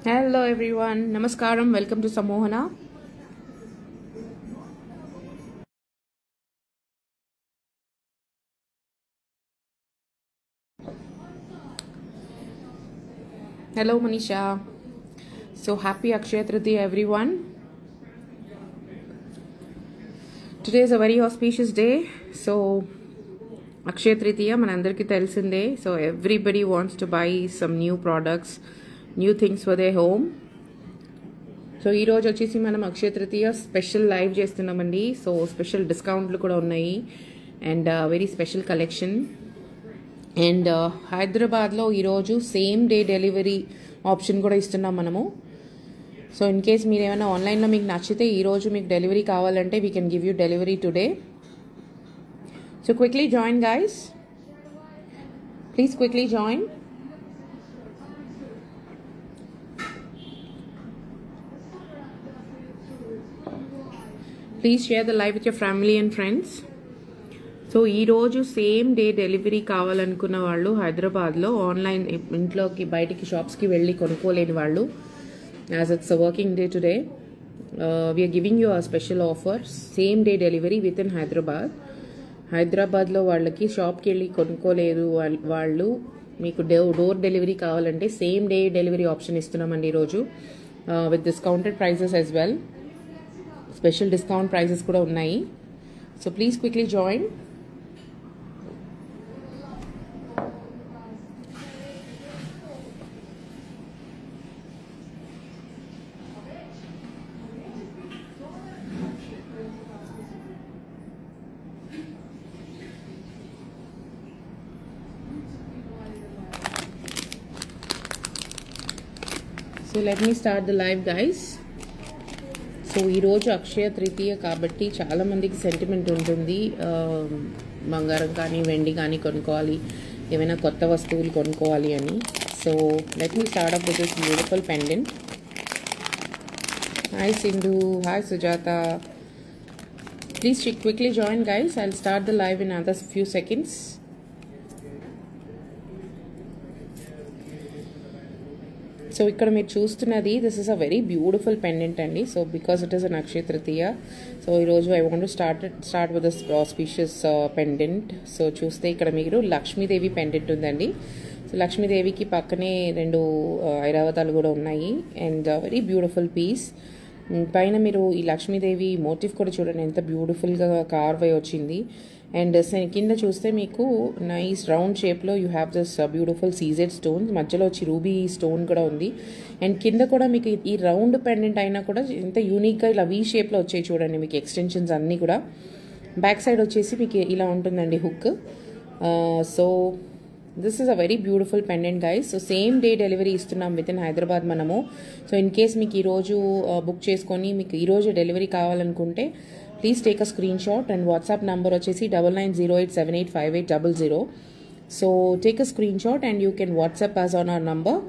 Hello everyone, Namaskaram, welcome to Samohana. Hello Manisha. So happy Akshaya Tritiya everyone. Today is a very auspicious day. So Akshaya Tritiya manandariki telisinde. So everybody wants to buy some new products, new things for their home. So ఈరోజు వచ్చేసి మనం Akshaya Tritiya special live చేస్తున్నామండి. So special డిస్కౌంట్లు కూడా ఉన్నాయి and very special collection. And హైదరాబాద్లో ఈరోజు same day delivery option కూడా ఇస్తున్నాం మనము. సో ఇన్ కేస్ మీరు ఏమైనా ఆన్లైన్లో మీకు నచ్చితే ఈరోజు మీకు డెలివరీ కావాలంటే we can give you delivery today. So quickly join guys, please quickly join. Please share the live with your family and friends. So ఈరోజు సేమ్ డే డెలివరీ కావాలనుకున్న వాళ్ళు హైదరాబాద్లో ఆన్లైన్ ఇంట్లోకి బయటికి షాప్స్కి వెళ్ళి కొనుక్కోలేని వాళ్ళు, as it's a working day today, we're giving you a special offer, same day delivery with in Hyderabad. హైదరాబాద్లో వాళ్ళకి షాప్కి వెళ్ళి కొనుక్కోలేదు వాళ్ళు మీకు డోర్ డెలివరీ కావాలంటే సేమ్ డే డెలివరీ ఆప్షన్ ఇస్తున్నామండి ఈరోజు with discounted prices as well. Special discount prices కూడా ఉన్నాయి. So please quickly join. So let me start the live guys. So ఈరోజు అక్షయ తృతీయ కాబట్టి చాలామందికి సెంటిమెంట్ ఉంటుంది, బంగారం కానీ వెండి కానీ కొనుక్కోవాలి, ఏమైనా కొత్త వస్తువులు కొనుక్కోవాలి అని. So let me start up with this beautiful pendant. Hi Sindhu, hi Sujatha. Please quickly join guys. I will start the live in other few seconds. So ఇక్కడ మీరు చూస్తున్నది this is a very beautiful pendant అండి. So because it is an Akshaya Tritiya, so ఈరోజు I want to start with this auspicious pendant. So చూస్తే ఇక్కడ మీరు Lakshmidevi pendant ఉందండి. So లక్ష్మీదేవికి పక్కనే రెండు ఐరావతాలు కూడా ఉన్నాయి అండ్ వెరీ బ్యూటిఫుల్ పీస్. పైన మీరు ఈ లక్ష్మీదేవి మోటివ్ కూడా చూడండి ఎంత బ్యూటిఫుల్గా కార్వ్ అయి వచ్చింది. అండ్ కింద చూస్తే మీకు నైస్ రౌండ్ షేప్లో you have this beautiful CZ stones, మధ్యలో వచ్చి రూబీ స్టోన్ కూడా ఉంది. అండ్ కింద కూడా మీకు ఈ రౌండ్ పెండెంట్ అయినా కూడా ఎంత యూనిక్గా ఇలా వీ షేప్లో వచ్చాయి చూడండి. మీకు ఎక్స్టెన్షన్స్ అన్నీ కూడా బ్యాక్ సైడ్ వచ్చేసి మీకు ఇలా ఉంటుందండి hook. So this is a very beautiful pendant guys. So same day delivery ఇస్తున్నాం విత్ ఇన్ హైదరాబాద్ మనము. సో ఇన్ కేస్ మీకు ఈరోజు బుక్ చేసుకొని మీకు ఈరోజు డెలివరీ కావాలనుకుంటే please take a screen shot and WhatsApp number వచ్చేసి 9908785800. So take a screen shot and you can WhatsApp us on our number.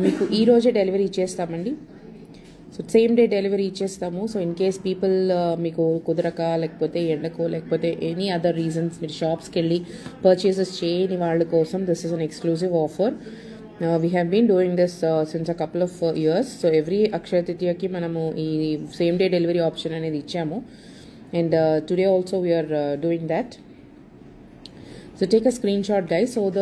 మీకు ఈరోజే డెలివరీ ఇచ్చేస్తామండి. సో సేమ్ డే డెలివరీ ఇచ్చేస్తాము. సో ఇన్ కేస్ పీపుల్ మీకు కుదరక లేకపోతే ఎండకో లేకపోతే ఎనీ అదర్ రీజన్స్ మీరు షాప్స్కి వెళ్ళి పర్చేసెస్ చేయని వాళ్ళ కోసం this is an exclusive offer. We have been doing this since a couple of years. So every Akshaya తృతీయకి మనము ఈ సేమ్ డే డెలివరీ ఆప్షన్ అనేది ఇచ్చాము and today also we are doing that. So take a screen shot guys. So the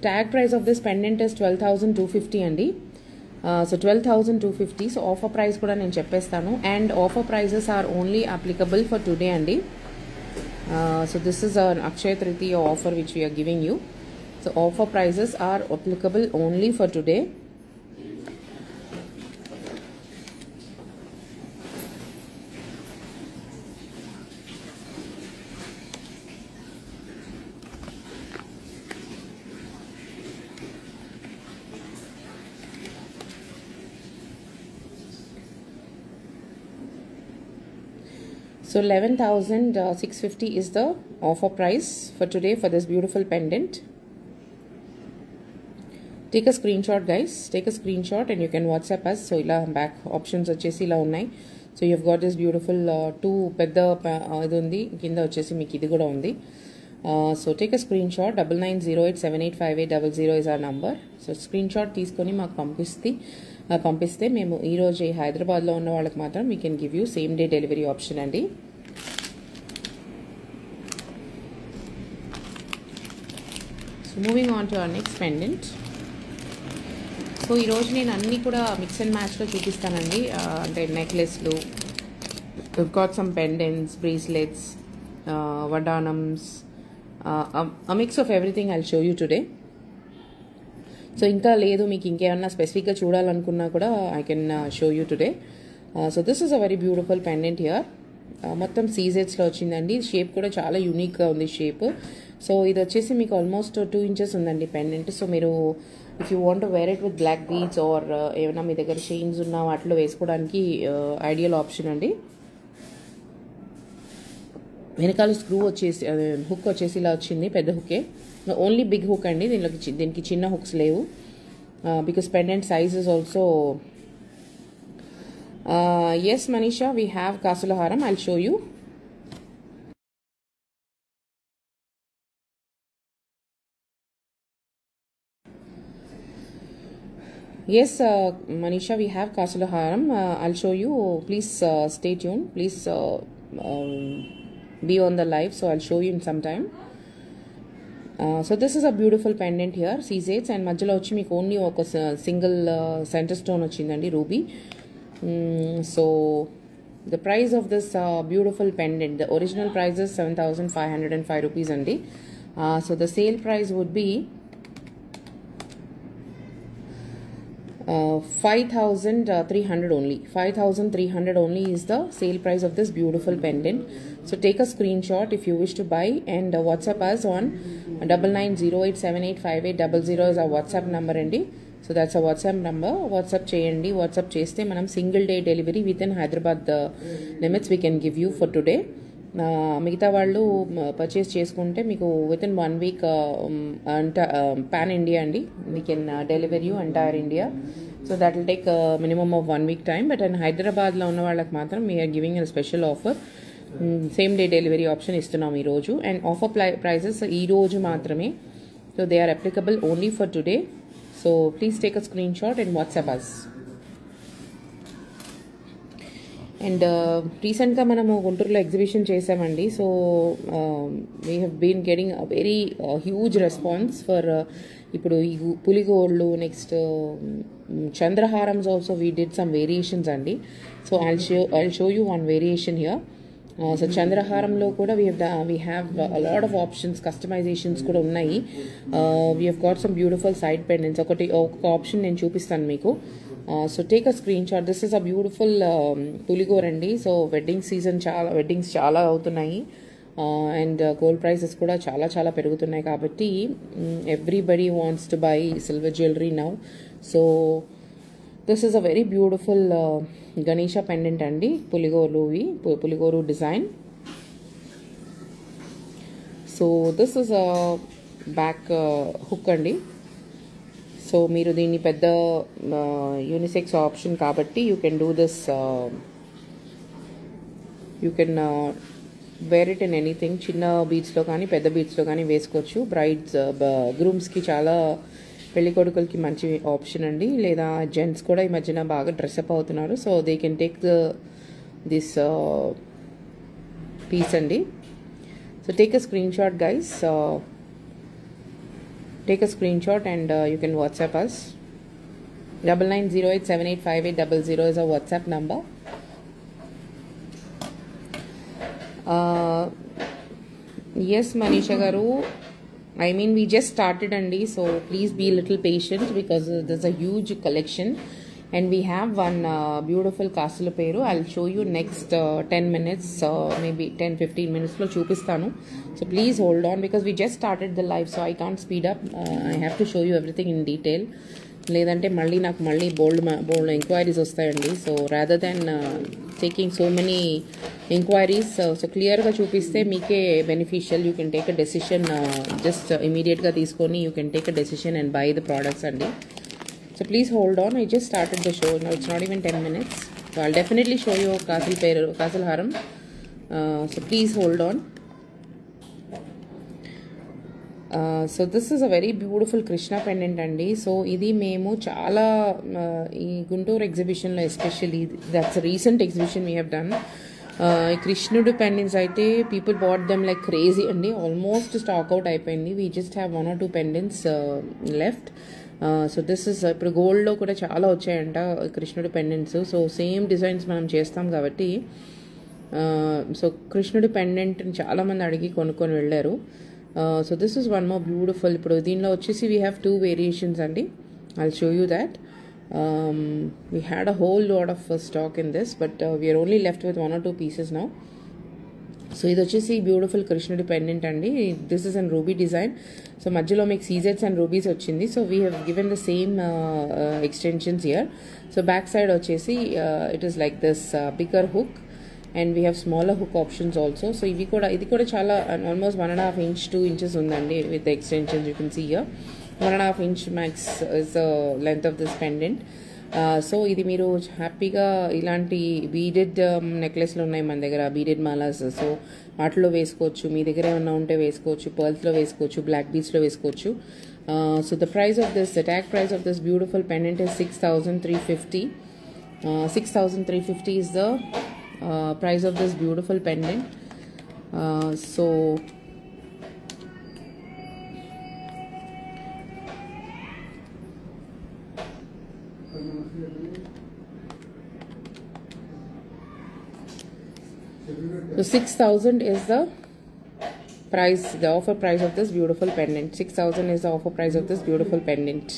tag price of this pendant is 12,250 అండి. So 12,250. So offer price కూడా నేను చెప్పేస్తాను and offer prices are only applicable for today అండి. So this is an Akshaya Tritiya offer which we're giving you. So offer prices are applicable only for today. So 11,650 is the offer price for today for this beautiful pendant. Take a screenshot guys, take a screenshot and you can WhatsApp us. So ila back options vachesi ila unnai. So you've got this beautiful two pedda idu undi, kinda vachesi meeku idi kuda undi. So take a screenshot. 9908785800 is our number. So screenshot తీసుకొని మాకు పంపిస్తే మేము ఈరోజు హైదరాబాద్లో ఉన్న వాళ్ళకి మాత్రం we can give you same day delivery option అండి. So moving on to our next pendant. So ఈరోజు నేను అన్నీ కూడా మిక్స్ అండ్ మ్యాచ్లో చూపిస్తానండి. అంటే నెక్లెస్లు, we've got some pendants, bracelets, వడ్డానమ్స్, a mix of everything I'll show you today. So ఇంకా లేదు, మీకు ఇంకేమన్నా స్పెసిఫిక్గా చూడాలనుకున్నా కూడా I can show you today. So this is a very beautiful pendant here. మొత్తం సీజెట్స్లో వచ్చిందండి. షేప్ కూడా చాలా యూనిక్గా ఉంది షేప్. సో ఇది వచ్చేసి మీకు ఆల్మోస్ట్ 2 inches ఉందండి పెండెంట్. సో మీరు if you want wear it with black beads or ఏమైనా మీ దగ్గర చైన్స్ ఉన్న వాటిలో వేసుకోవడానికి ఐడియల్ ఆప్షన్ అండి. వెనకాల స్క్రూ వచ్చేసి హుక్ వచ్చేసి ఇలా వచ్చింది, పెద్ద హుకే, ఓన్లీ బిగ్ హుక్ అండి. దీనికి చిన్న హుక్స్ లేవు because pendant size is also. Yes, Manisha, we have Kasula Haram. I'll show you. Yes, Manisha, we have Kasula Haram. I'll show you. Please stay tuned. Please be on the live. So I'll show you in some time. So this is a beautiful pendant here, C8s, and మధ్యలో వచ్చి మీకు only ఒక single centre stone వచ్చిందండి, ruby. So the price of this beautiful pendant, the original price is 7,505 rupees andi. So the sale price would be 5,300 only. 5,300 only is the sale price of this beautiful pendant. So take a screenshot if you wish to buy and WhatsApp us on 9908785800 is our WhatsApp number andi. So that's a WhatsApp number. WhatsApp cheyandi. WhatsApp cheste manam single day delivery within Hyderabad limits we can give you for today. మిగతా వాళ్ళు purchase చేసుకుంటే మీకు within 1 week pan India అండి, we can deliver you entire India. So that will take minimum of 1 week time. But and హైదరాబాద్లో ఉన్న వాళ్ళకి మాత్రం we're giving a special offer, same day delivery option ఇస్తున్నాం ఈరోజు. అండ్ ఆఫర్ ప్రైజెస్ ఈరోజు మాత్రమే. So they are applicable only for today. So please take a screenshot and WhatsApp us. And recently మనము గుంటూరులో ఎగ్జిబిషన్ చేసామండి. So we have been getting a very huge response for ఇప్పుడు ఈ పులిగోళ్ళు, next చంద్రహారమ్స్ also we did some variations అండి. So I'll show you one variation here. So చంద్రహారంలో కూడా we have a lot of options, customizations కూడా ఉన్నాయి. We have got some beautiful side pendants. ఒక ఆప్షన్ నేను చూపిస్తాను మీకు. So take a screen shot. This is a beautiful పులిగోర్ అండి. సో వెడ్డింగ్స్ చాలా అవుతున్నాయి అండ్ గోల్డ్ ప్రైసెస్ కూడా చాలా పెరుగుతున్నాయి కాబట్టి everybody wants to buy silver jewellery now. So this is a very beautiful Ganesha pendant అండి, పులిగోరు design. So this is a back hook అండి. సో మీరు దీన్ని పెద్ద యూనిసెక్స్ ఆప్షన్ కాబట్టి you can do this, you can wear it in anything. చిన్న బీడ్స్లో కానీ పెద్ద బీడ్స్లో కానీ వేసుకోవచ్చు. బ్రైడ్స్ గ్రూమ్స్కి చాలా, పెళ్లి కొడుకులకి మంచి ఆప్షన్ అండి. లేదా జెంట్స్ కూడా ఈ మధ్యన బాగా డ్రెస్అప్ అవుతున్నారు. So they can take this piece అండి. So take a screen shot guys. Take a screenshot and you can WhatsApp us. 9908785800 is our WhatsApp number. Yes, Manisha garu, I mean we just started andi, so please be a little patient because there's a huge collection and we have one beautiful Kasula Peru. I'll show you next 10 minutes, maybe 10-15 minutes lo chupistanu. So please hold on because we just started the live, so I can't speed up. I have to show you everything in detail. లేదంటే నాకు మళ్ళీ బోల్డ్ enquiries వస్తాయండి. So rather than taking so many enquiries, so క్లియర్గా చూపిస్తే మీకే beneficial. You can take a decision, just ఇమీడియట్గా తీసుకొని you can take a decision and by the products అండి. So please hold on. I just started the show. Now it's not even 10 minutes. So I'll definitely show you Kasal Haram. So please hold on. So this is a very beautiful Krishna pendant అండి. So ఇది మేము చాలా ఈ గుంటూరు ఎగ్జిబిషన్లో especially that's recent exhibition we have done. ఈ కృష్ణుడు pendants అయితే people bought them like crazy అండి. ఆల్మోస్ట్ స్టాక్ అవుట్ అయిపోయింది. We just have 1 or 2 pendants left. So this is ఇప్పుడు గోల్డ్లో కూడా చాలా వచ్చాయంట కృష్ణుడు పెండెంట్స్. సో సేమ్ డిజైన్స్ మనం చేస్తాం కాబట్టి సో కృష్ణుడి పెండెంట్ని చాలామంది అడిగి కొనుక్కొని వెళ్ళారు. So this is one more beautiful. ఇప్పుడు దీనిలో వచ్చేసి వీ హ్యావ్ 2 వేరియేషన్స్ అండి. I'll show you that. We had a whole lot of stock in this, but we are only left with 1 or 2 pieces now. So ఇది వచ్చేసి beautiful కృష్ణుడి pendant అండి. This is an ruby design. So మధ్యలో మీకు సీజెడ్స్ and rubies వచ్చింది. So we have given the same extensions here. So back side వచ్చేసి it is like this bigger hook and we have smaller hook options also. So ఇది కూడా చాలా almost 1.5 inch 2 inches ఉందండి with the extensions. You can see here 1.5 inch max is the length of this pendant. So ఇది మీరు హ్యాపీగా ఇలాంటి beaded నెక్లెస్లు ఉన్నాయి మన దగ్గర, బీడెడ్ మాలాస్. సో వాటిలో వేసుకోవచ్చు, మీ దగ్గర ఏమన్నా ఉంటే వేసుకోవచ్చు, పర్ల్స్లో వేసుకోవచ్చు, బ్లాక్ బీడ్స్లో వేసుకోవచ్చు. So the price of this, the tag price of this beautiful pendant is 6,350. 6,350 is the price of this beautiful pendant. So So 6,000 is the price, the offer price of this beautiful pendant. 6,000 is the offer price of this beautiful pendant.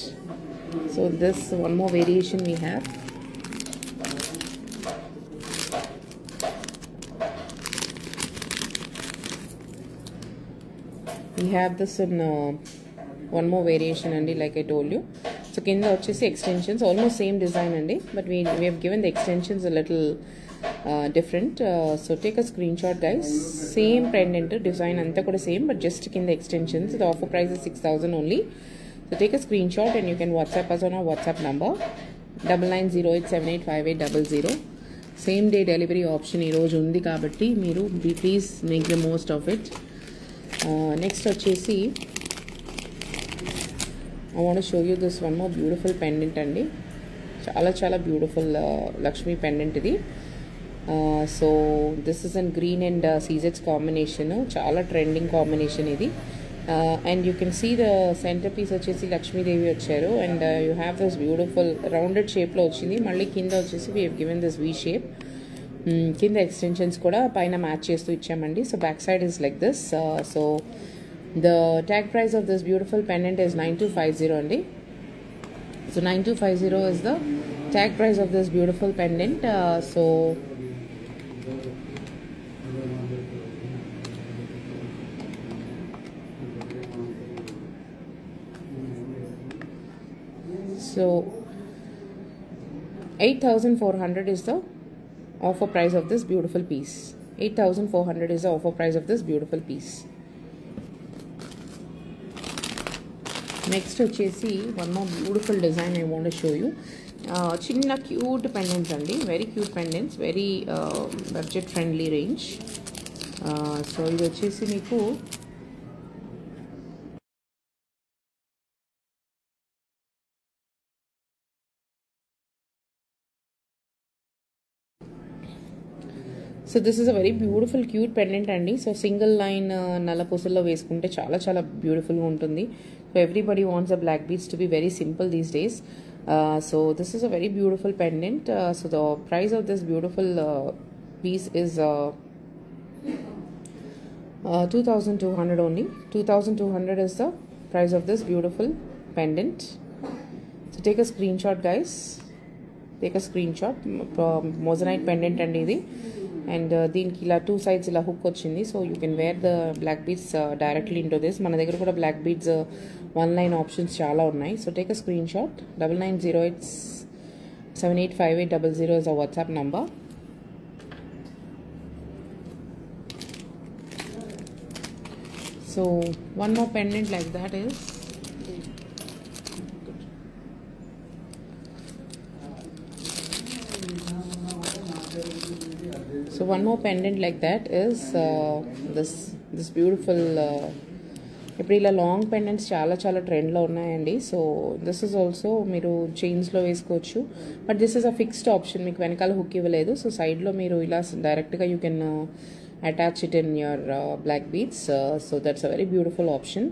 So this one more variation we have. We have this in one more variation andi, like I told you. So kinda vachesi extensions, almost same design andi, but we have given the extensions a little different. So take a screenshot guys. Same pendant design anta kuda same, but just kinda extensions. The offer price is 6,000 only. So take a screenshot and you can WhatsApp us on our WhatsApp number 9908785800. Same day delivery option ee roju undi kabatti meeru please make the most of it. Next వచ్చేసి I want to show you this one more beautiful pendant అండి. చాలా beautiful Lakshmi pendant ఇది. So this is an green and సీజెడ్స్ combination. చాలా trending combination ఇది. And you can see the center piece వచ్చేసి లక్ష్మీదేవి వచ్చారు. And you have this beautiful rounded షేప్లో వచ్చింది. మళ్ళీ కింద వచ్చేసి we have given this V shape. కింద ఎక్స్టెన్షన్స్ కూడా పైన మ్యాచ్ చేస్తూ ఇచ్చామండి. So back side is like this. So the tag price of this beautiful pendant is 9250 అండి. So 9250 is the tag price of this beautiful pendant. So 8,400 is the offer price of this beautiful piece. 8,400 is the offer price of this beautiful piece. Next వచ్చేసి one more beautiful design I want to show you. చిన్న cute pendants అండి, very cute pendants, very budget friendly range. So ఇది వచ్చేసి మీకు so this is a very beautiful cute pendant అండి. So single line నల్ల పూసల్లో వేసుకుంటే చాలా బ్యూటిఫుల్గా ఉంటుంది. So everybody wants a black beads to be very simple these days. So this is a very beautiful pendant. So the price of this beautiful piece is 2,200 only. 2,200 is the price of this beautiful pendant. So take a screenshot guys. Take a screenshot. Moissanite pendant and ఇది. And దీనికి ఇలా 2 sides ఇలా hook వచ్చింది. So you can wear the black beads directly into this. మన దగ్గర కూడా black beads 1 line options చాలా ఉన్నాయి. So take a screen shot. 9908785800 is our WhatsApp number. So one more pendant like that is this beautiful ఇప్పుడు ఇలా long pendants చాలా చాలా ట్రెండ్లో ఉన్నాయండి. సో దిస్ ఇస్ ఆల్సో మీరు చైన్స్లో వేసుకోవచ్చు, but this is a fixed option. మీకు వెనకాల హుక్ ఇవ్వలేదు, సో సైడ్లో మీరు ఇలా డైరెక్ట్గా you can attach it in your black beads. So that's a very beautiful option.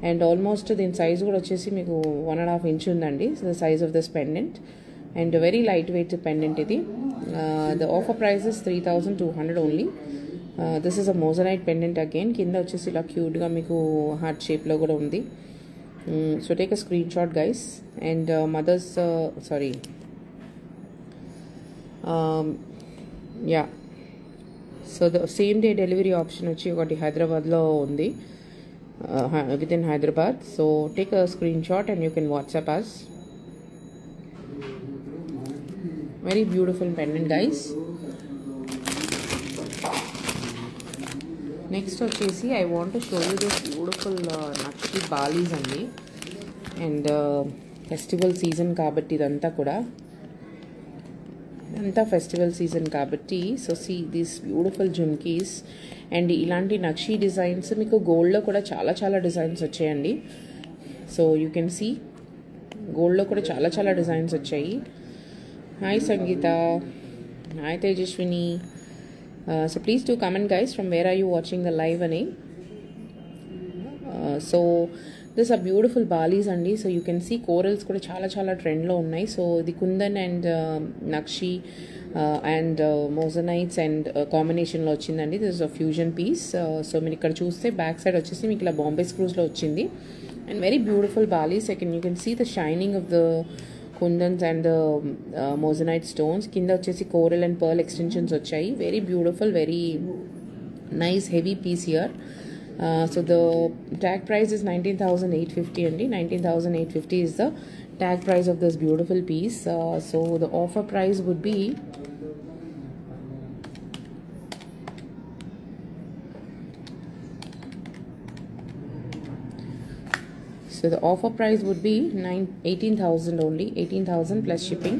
And almost దీని సైజ్ కూడా వచ్చేసి మీకు 1.5 ఇంచ్ ఉందండి, the size of this pendant. And very light weight pendant ఇది. The offer price is 3,200 only. This is a moissanite pendant again. కింద వచ్చేసి ఇలా క్యూట్గా మీకు హార్ట్ షేప్లో కూడా ఉంది. So take a screen shot guys. And mothers sorry yeah, so the same day delivery option వచ్చి ఒకటి హైదరాబాద్లో ఉంది, with in Hyderabad. So take a screen shot and you can WhatsApp us. Very beautiful pendant guys. Next వచ్చేసి I want to show you this beautiful nakshi balis అండి. And festival season కాబట్టి ఇదంతా festival season కాబట్టి so see these beautiful jhumkis. And ఇలాంటి నక్షి designs మీకు గోల్డ్లో కూడా చాలా చాలా డిజైన్స్ వచ్చాయండి. సో యూ కెన్ సీ గోల్డ్లో కూడా చాలా చాలా డిజైన్స్ వచ్చాయి. Hi Sangeetha, hi Tejaswini. So please do comment guys from where are you watching the live ani. So this are beautiful balis andi. So you can see corals kuda chaala chaala trend lo unnai. So the kundan and nakshi and mosanites and combination lo ochindandi. This is a fusion piece. So meer ikkada chuste back side vachesi meeku ila bombay screws lo ochindi, and very beautiful balis. You can see the shining of the kundans and the moissanite stones. Kinda vachesi coral and pearl extensions vachayi. Very beautiful, very nice heavy piece here. So the tag price is 19,850 andi. 19,850 is the tag price of this beautiful piece. So the offer price would be So the offer price would be 18,000 only, 18,000 plus shipping.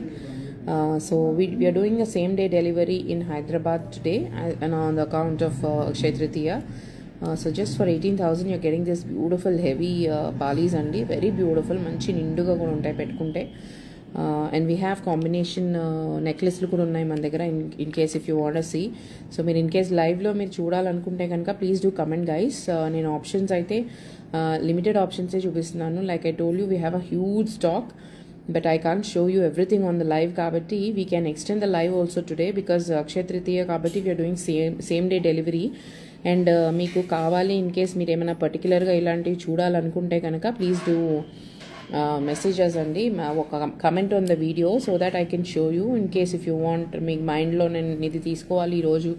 So we are doing a same day delivery in Hyderabad today, and on the account of Akshaya Tritiya. So just for 18,000 you're getting this beautiful heavy balis andi. Very beautiful, manchi ninduga kuda untayi pettukunte. And we have combination necklace lu kuda unnai మన దగ్గర, in case if you want to see. So మీరు in case live లో మీరు చూడాలనుకుంటే కనుక please do comment guys. నేను options అయితే limited ఆప్షన్సే చూపిస్తున్నాను. Like I told you we have a huge stock, but I can't show you everything on the live. కాబట్టి we can extend the live also today, because Akshaya Tritiya కాబట్టి we are doing same day delivery. And మీకు కావాలి in case మీరు ఏమైనా పర్టికులర్గా ఇలాంటివి చూడాలనుకుంటే కనుక ప్లీజ్ డూ మెసేజెస్ అండి, ఒక comment on the video, so that I can show you. In case if you want, మీకు మైండ్లో నేను ఇది తీసుకోవాలి ఈరోజు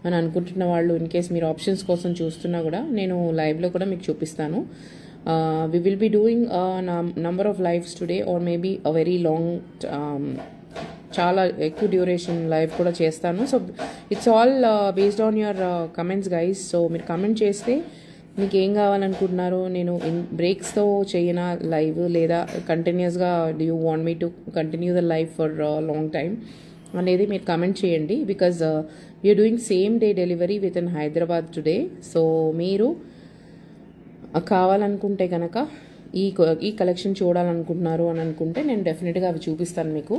అని అనుకుంటున్న వాళ్ళు, ఇన్ కేస్ మీరు ఆప్షన్స్ కోసం చూస్తున్నా కూడా నేను లైవ్లో కూడా మీకు చూపిస్తాను. We will be doing number of lives today, or maybe a very long, చాలా ఎక్కువ డ్యూరేషన్ లైవ్ కూడా చేస్తాను. So it's all based on your comments guys. So మీరు కమెంట్ చేస్తే మీకు ఏం కావాలనుకుంటున్నారో, నేను బ్రేక్స్తో చేయనా లైవ్, లేదా కంటిన్యూస్గా do you want me to continue the live for long time అనేది మీరు కమెంట్ చేయండి. Because we're doing same day delivery with in Hyderabad today. So మీరు కావాలనుకుంటే కనుక ఈ కలెక్షన్ చూడాలనుకుంటున్నారు అని అనుకుంటే నేను డెఫినెట్గా అవి చూపిస్తాను మీకు.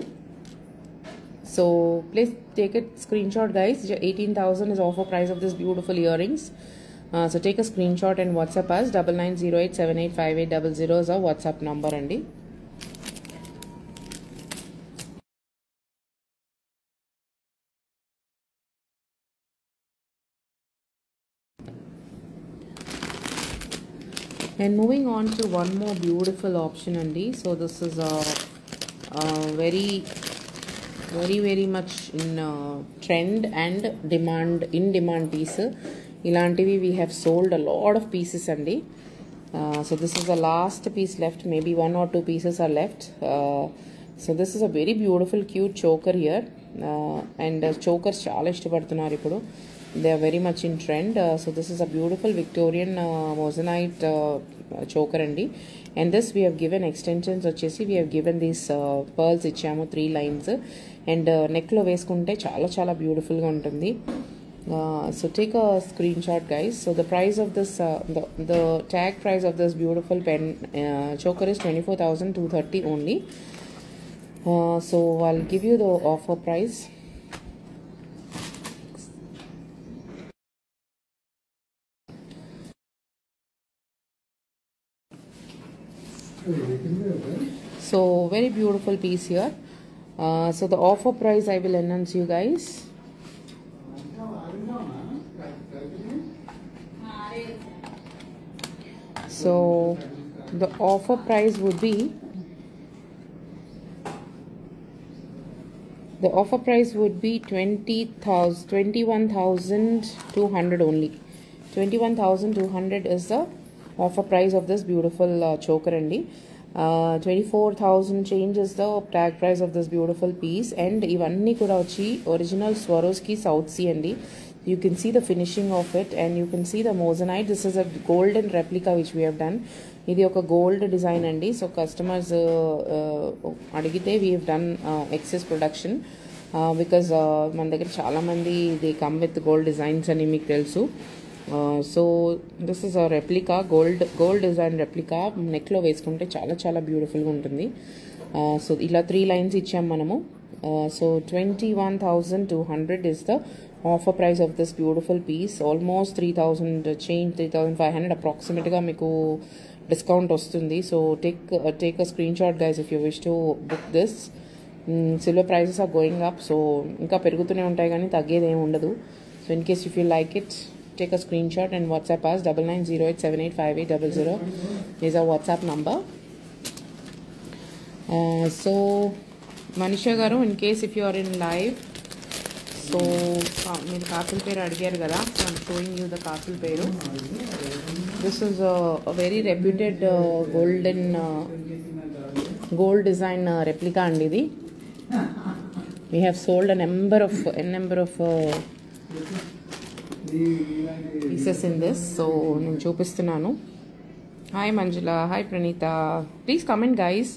So please take a screen shot guys. 18,000 is offer price of this beautiful earrings. So take a screenshot and WhatsApp us. 9908785800 is our WhatsApp number andi. And moving on to one more beautiful option andi. So this is a very much in trend and in demand piece. ఇలాంటివి we have sold a lot of pieces అండి. So this is the last piece left, maybe 1 or 2 pieces are left. So this is a very beautiful cute choker here, and chokers చాలా ఇష్టపడుతున్నారు ఇప్పుడు. They are very much in trend. So this is a beautiful Victorian moissanite choker అండి. And this we have given extensions వచ్చేసి we have given these pearls ఇచ్చాము 3 lines, and నెక్లో వేసుకుంటే చాలా చాలా బ్యూటిఫుల్గా ఉంటుంది. So take a screenshot, guys. So the price of this, the tag price of this beautiful pen choker is 24,230 only. So I'll give you the offer price. So very beautiful piece here. So the offer price I will announce you guys. So the offer price would be 21,200 only. 21,200 is the offer price of this beautiful choker andi. 24,000 change is the tag price of this beautiful piece, and ivanni kuda vachi original Swarovski South Sea andi. You can see the finishing of it, and you can see the moissanite. This is a golden replica which we have done. Idi oka gold design andi. So customers adigite we have done excess production because మన దగ్గర చాలా మంది they come with gold designs అని మీకు తెలుసు. So this is a replica, gold design replica. Neck లో వేసుకుంటే చాలా చాలా బ్యూటిఫుల్ గా ఉంటుంది. సో ఇలా 3 లైన్స్ ఇచ్చాం మనము. So 21,200 is the offer price of this beautiful piece. Almost 3,000 change, 3,500 approximate గా మీకు డిస్కౌంట్ వస్తుంది. So take a screenshot, guys, if you wish to book this. Silver prices are going up, so ఇంకా పెరుగుతూనే ఉంటాయి కానీ తగ్గేది ఏమి ఉండదు. So in case if you like it, take a screenshot and WhatsApp us. 9908785800 is our WhatsApp number. So Manisha garu, in case if you are in live, so మీరు కాసుల పేరు అడిగారు కదా, so I'm showing you the కాసుల పేరు. This is a very reputed gold design replica and ఇది. We have sold a number of pieces in this. So నేను చూపిస్తున్నాను. Hi Manjula, hi Pranita. Please comment, guys.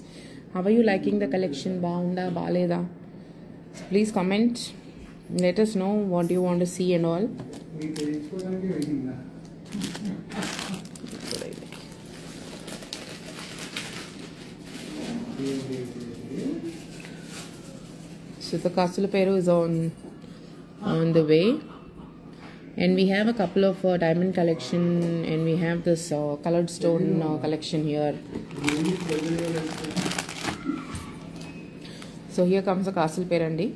How are you liking the collection? బాగుందా బాలేదా? Please comment. Let us know what you want to see and all. So the Kasula Peru is on the way, and we have a couple of diamond collection, and we have this colored stone collection here. So here comes the Castle Perandi.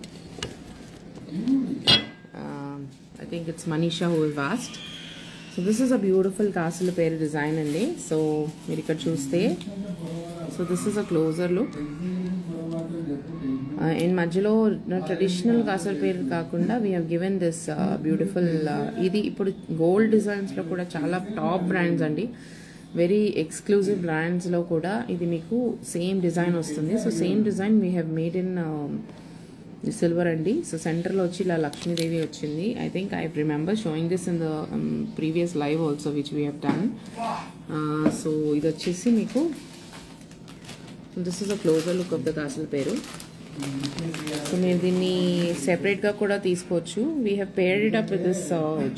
I think it's Manisha who has asked. So this is a beautiful Castle Peru design andi. So మీరు ఇక్కడ చూస్తే, so this is a closer look. In మధ్యలో traditional castle పేరు కాకుండా we have given this beautiful, ఇది ఇప్పుడు gold డిజైన్స్లో కూడా చాలా టాప్ బ్రాండ్స్ అండి, వెరీ ఎక్స్క్లూజివ్ బ్రాండ్స్లో కూడా ఇది మీకు సేమ్ డిజైన్ వస్తుంది. So same design we have made in silver అండి. సో సెంటర్లో వచ్చి ఇలా లక్ష్మీదేవి వచ్చింది. I think I remember sowing this in the previous live also which we have done. So ఇది వచ్చేసి మీకు, this is a closer look of the castle పేరు. So మీరు దీన్ని సెపరేట్గా కూడా తీసుకోవచ్చు. We have paired it up with this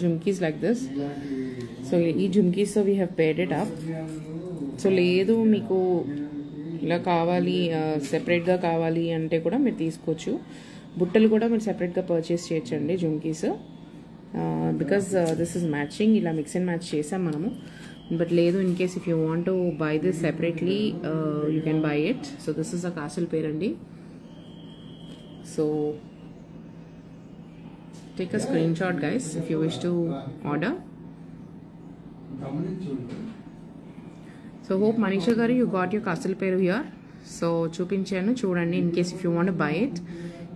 jhumkis like this. So ఈ జుమ్కీస్తో we have paired it up. So లేదు మీకు ఇలా కావాలి, సెపరేట్గా కావాలి అంటే కూడా మీరు తీసుకోవచ్చు. బుట్టలు కూడా మీరు సెపరేట్గా పర్చేస్ చేయొచ్చండి jhumkis, because this is matching. ఇలా మిక్స్ అండ్ మ్యాచ్ చేసాం మనము. But లేదు, in case if you want to buy this separately, you can buy it. So this is a castle pair andi. So take a screenshot, guys, if you wish to order. So hope Manisha garu you got your castle pair here. So చూపించాను చూడండి. In case if you want to buy it,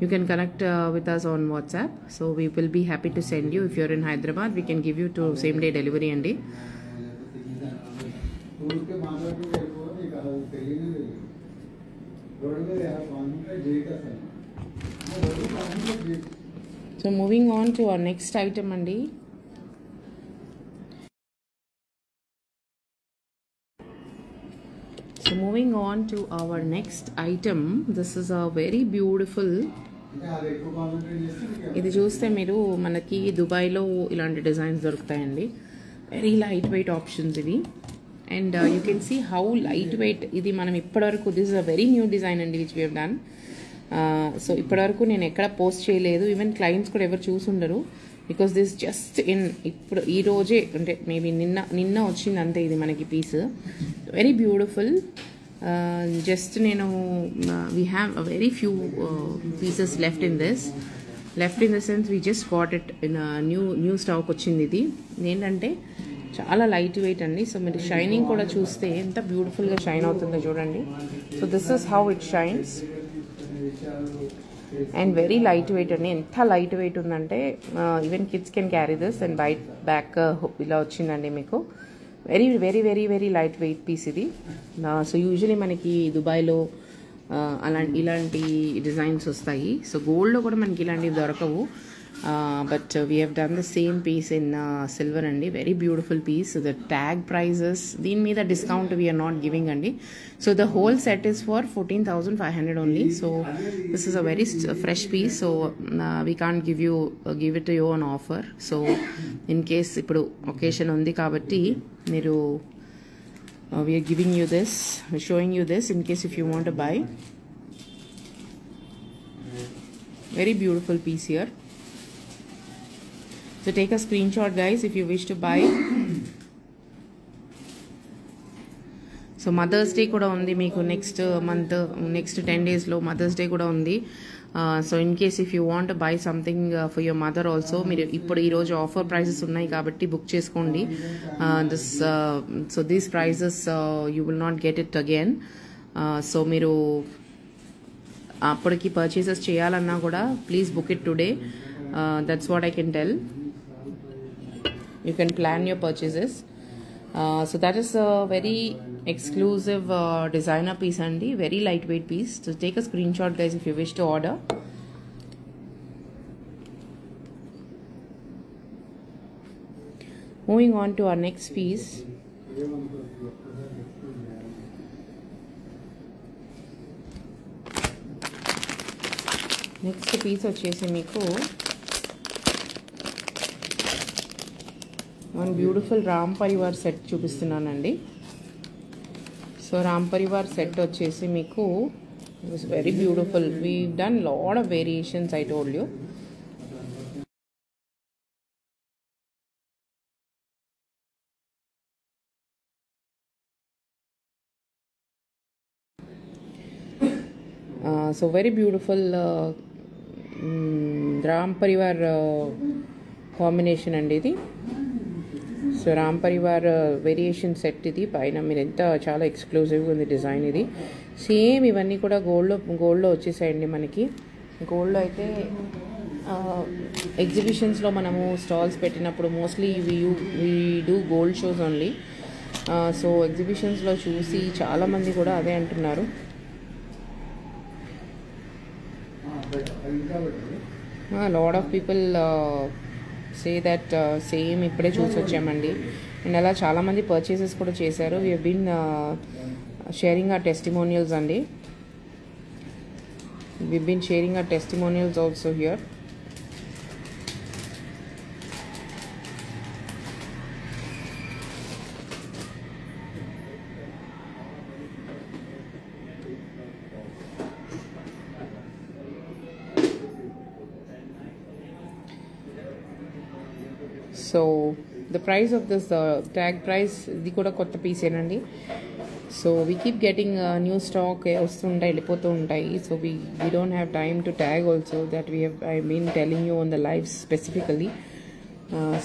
you can connect with us on WhatsApp. So we will be happy to send you. If you're in Hyderabad, we can give you to same day delivery andi. So moving on to our next item andi. So moving on to our next item, this is a very beautiful ఇది చూస్తే మీరు మనకి దుబాయ్లో ఇలాంటి designs దొరుకుతాయండి. Very light weight options ఇవి. And you can see how light weight ఇది. మనం ఇప్పటివరకు this is a very new design అండి which we have done. So ఇప్పటివరకు నేను ఎక్కడ పోస్ట్ చేయలేదు, ఈవెన్ క్లయింట్స్ కూడా ఎవరు చూసుండరు. బికాస్ దిస్ జస్ట్ ఇప్పుడు ఈ రోజే అంటే మేబీ నిన్న వచ్చింది అంతే ఇది మనకి పీస్. Very beautiful. జస్ట్ నేను we have a very few pieces left in the sense we just got it in new stock వచ్చింది. ఇది ఏంటంటే చాలా లైట్ వెయిట్ అండి. సో మీరు షైనింగ్ కూడా చూస్తే ఎంత బ్యూటిఫుల్గా షైన్ అవుతుందో చూడండి. So this is how it shines and very light wait అండి. ఎంత లైట్ వెయిట్ ఉందంటే even kids can carry this. And back ఇలా వచ్చిందండి మీకు. Very very very very light weight piece ఇది. సో యూజువలీ మనకి దుబాయ్లో ఇలాంటి డిజైన్స్ వస్తాయి. సో గోల్డ్లో కూడా మనకి ఇలాంటివి దొరకవు. But we have done the same piece in silver andi. Very beautiful piece. So the tag prices deen meeda discount we are not giving andi. So the whole set is for 14,500 only. So this is a very fresh piece. So we can't give it to you on offer. So in case ippudu occasion undi kabatti meeru we are giving you this, we're showing you this in case if you want to buy. Very beautiful piece here. So take a screenshot guys if you wish to buy. So Mother's Day kuda undi meeku next month, next 10 days lo Mother's Day kuda undi. So in case if you want to buy something for your mother also, మీరు ఇప్పుడు ఈ రోజు offer prices ఉన్నాయి కాబట్టి book చేసుకోండి. So these prices you will not get it again. So మీరు అప్పటికి purchases చేయాలన్నా కూడా please book it today. That's what I can tell. You can plan your purchases. So that is a very exclusive designer piece and very lightweight piece. So take a screenshot guys if you wish to order. Moving on to our next piece. Next piece వచ్చేసి మీకు one beautiful Ram Parivar set చూపిస్తున్నానండి. So Ram Parivar set వచ్చేసి మీకు it was very beautiful. We've done lot of variations, I told you. So very beautiful Ram Parivar combination and ఇది. So Ram Parivar variation set ఇది. పైన మీరు ఎంత చాలా ఎక్స్క్లూజివ్గా ఉంది డిజైన్ ఇది. సేమ్ ఇవన్నీ కూడా గోల్డ్లో వచ్చేసాయండి మనకి. గోల్డ్లో అయితే ఎగ్జిబిషన్స్లో మనము స్టాల్స్ పెట్టినప్పుడు mostly we do gold shows only. So ఎగ్జిబిషన్స్లో చూసి చాలామంది కూడా అదే అంటున్నారు. Lot of people say that same ఇప్పుడే చూసి వచ్చామండి. అండ్ అలా చాలామంది పర్చేసెస్ కూడా చేశారు. We have been sharing our testimonials అండి. We been sharing our testimonials also here. So the price of this tag price ఇది కూడా కొత్త పీస్ ఏనండి. So we keep getting new stock వస్తుంటాయి, వెళ్ళిపోతూ ఉంటాయి. So we don't have time to tag also that we have I mean telling you on the live specifically.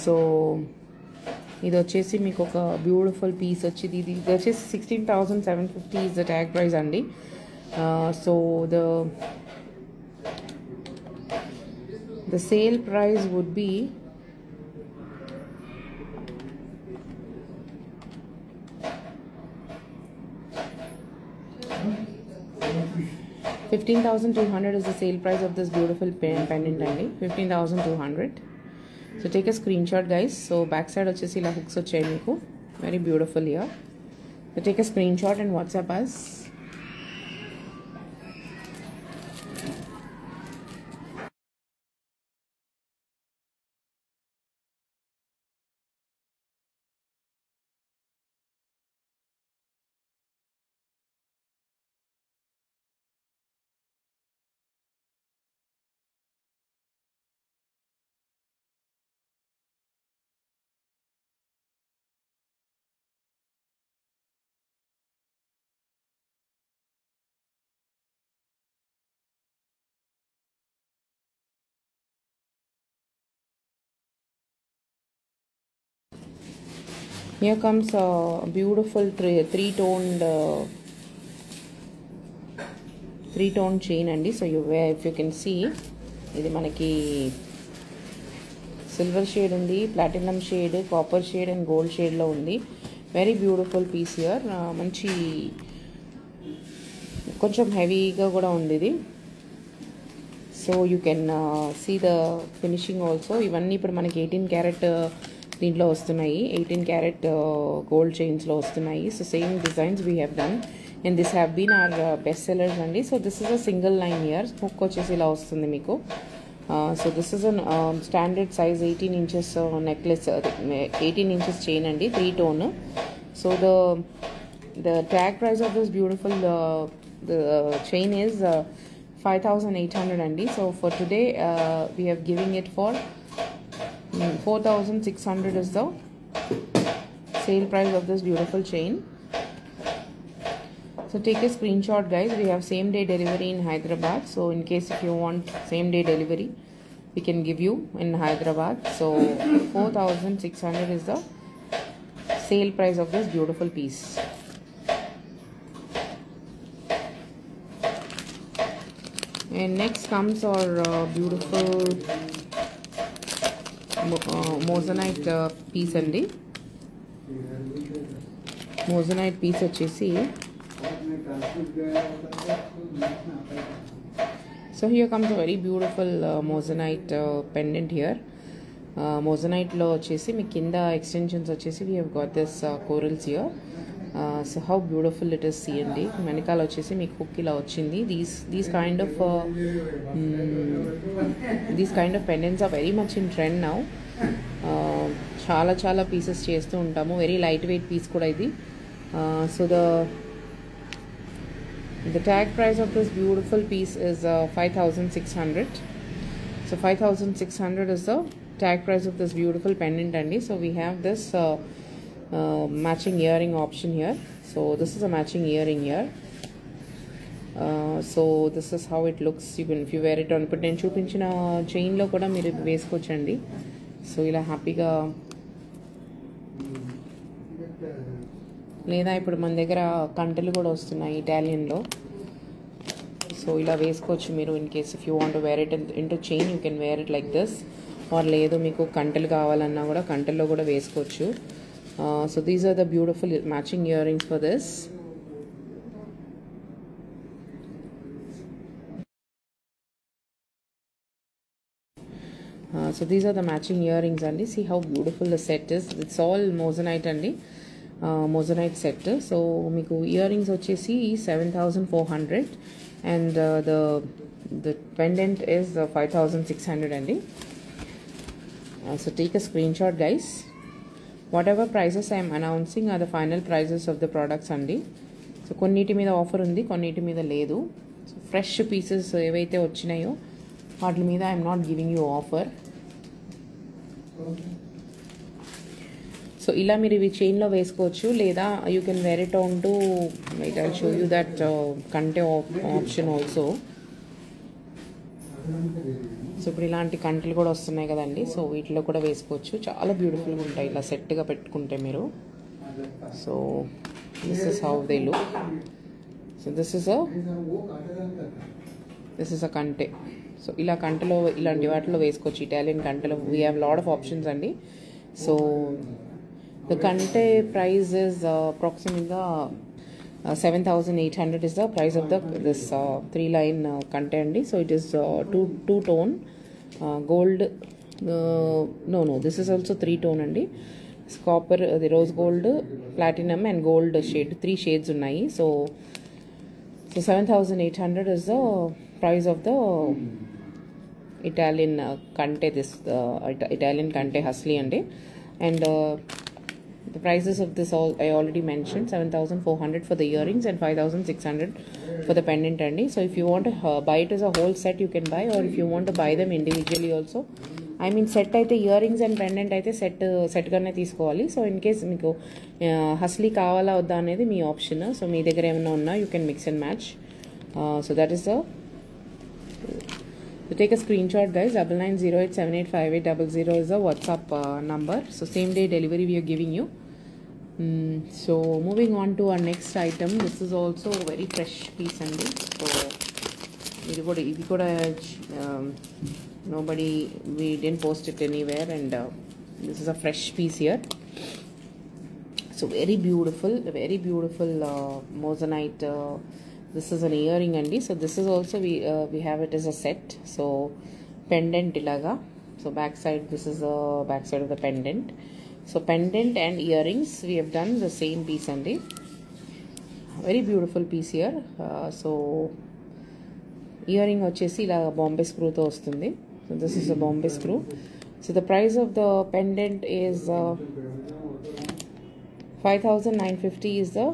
So ఇది వచ్చేసి మీకు ఒక బ్యూటిఫుల్ పీస్ వచ్చింది. ఇది వచ్చేసి 16,750 ఈజ్ ద ట్యాగ్ ప్రైస్ అండి. So the sale price would be 15,200 is the sale price of this beautiful pendant అండి. 15,200. So take a screenshot guys. So back side వచ్చేసి ఇలా hooks వచ్చాయి మీకు. Very beautiful here. So take a screenshot and WhatsApp us. Here comes a beautiful three-toned chain andi. So you wear, if you can see, ఇది మనకి silver shade ఉంది, platinum shade, copper shade and gold షేడ్లో ఉంది. Very beautiful piece here. మంచి కొంచెం హెవీగా కూడా ఉంది ఇది. So you can see the finishing also. ఇవన్నీ ఇప్పుడు మనకి 18 క్యారెట్ దీంట్లో వస్తున్నాయి, 18 క్యారెట్ గోల్డ్ చైన్స్లో వస్తున్నాయి. So same designs we have done and this have been our best sellers అండి. So this is a single line ear. Hook వచ్చేసి ఇలా వస్తుంది మీకు. So this is an standard size 18 inches necklace, 18 inches chain అండి, 3 tone. So the tag price of this beautiful the chain is 5,800 andi. So for today we are giving it for 4,600 is the sale price of this beautiful chain. So take a screenshot guys. We have same day delivery in Hyderabad. So in case if you want same day delivery, we can give you in Hyderabad. So 4,600 is the sale price of this beautiful piece. And next comes our beautiful moissanite piece andi. Moissanite piece వచ్చేసి, so here comes a very beautiful moissanite pendant here. Moissanite లో వచ్చేసి మీ కింద extensions వచ్చేసి we have got this corals here. So how beautiful it is, see అండి. వెనకాల వచ్చేసి మీకు hook ఇలా వచ్చింది. These kind of pendants are very much in trend now. చాలా పీసెస్ చేస్తూ ఉంటాము. వెరీ లైట్ వెయిట్ పీస్ కూడా ఇది. So the tag price of this beautiful piece is 5,600. So 5,600 is the tag price of this beautiful pendant andi. So we have this matching earring option here. So this is a matching earring here. So this is how it looks. You can, if you wear it on, ఇప్పుడు నేను చూపించిన చైన్లో కూడా మీరు వేసుకోవచ్చండి. So ఇలా హ్యాపీగా, లేదా ఇప్పుడు మన దగ్గర కంటెలు కూడా వస్తున్నాయి ఇటాలియన్లో. సో ఇలా వేసుకోవచ్చు మీరు. In case if you want wear it into chain you can wear it like this. Or లేదు మీకు కంటెలు కావాలన్నా కూడా కంటెల్లో కూడా వేసుకోవచ్చు. So these are the beautiful matching earrings for this. So these are the matching earrings andi. See how beautiful the set is. It's all moissanite andi, moissanite set. So meeku earrings vachesi 7,400 and the pendant is 5,600 andi. So take a screenshot guys. Whatever prices I am announcing are the final prices of the products andi. So కొన్నిటి మీద offer ఉంది, కొన్నిటి మీద లేదు. So fresh pieces ఏవైతే వచ్చినాయో వాటి మీద I'm not giving you offer. So ఇలా మీరు ఇవి చైన్లో వేసుకోవచ్చు, లేదా you can wear it on to, like I show you that కంటే ఆప్షన్ ఆల్సో. సో ఇప్పుడు ఇలాంటి కంటెలు కూడా వస్తున్నాయి కదండి. సో వీటిలో కూడా వేసుకోవచ్చు. చాలా బ్యూటిఫుల్గా ఉంటాయి ఇలా సెట్గా పెట్టుకుంటే మీరు. So this is how they look. So this is a కంటే. సో ఇలా కంటెలో ఇలాంటి వాటిలో వేసుకోవచ్చు. ఇటాలియన్ కంటెలో we have lot of options అండి. సో ద కంటే ప్రైస్ ఇస్ అప్రాక్సిమేట్గా 7,800 is the price of this 3-line kante andi. So it is two tone gold. No, this is also 3 tone andi. It's copper, the rose gold, platinum and gold shade. 3 shades unnai. So 7,800 is the price of the Italian kante. This Italian kante hasli andi. And the prices of this all I already mentioned. 7,400 for the earrings and 5,600 for the pendant andi. So if you want to buy it as a whole set you can buy, or if you want to buy them individually also. I mean set అయితే earrings and pendant అయితే సెట్గానే తీసుకోవాలి. So in case మీకు హస్లీ కావాలా వద్దా అనేది మీ option. So మీ దగ్గర ఏమైనా ఉన్నా you can mix and match. So that is So take a screenshot guys. 9908785800 is the WhatsApp number. So same day delivery we are giving you. So moving on to our next item, this is also a very fresh piece అండి. So ఇది కూడా nobody, we didn't post it anywhere, and this is a fresh piece here. So very beautiful moissanite. This is an earring andi. So this is also we have it as a set. So pendant ilaga. So back side, this is the back side of the pendant. So pendant and earrings, we have done the same piece andi. Very beautiful piece here. So earring వచ్చేసి ఇలా Bombay screw తో వస్తుంది. So this is a Bombay screw. So the price of the pendant is 5,950 is the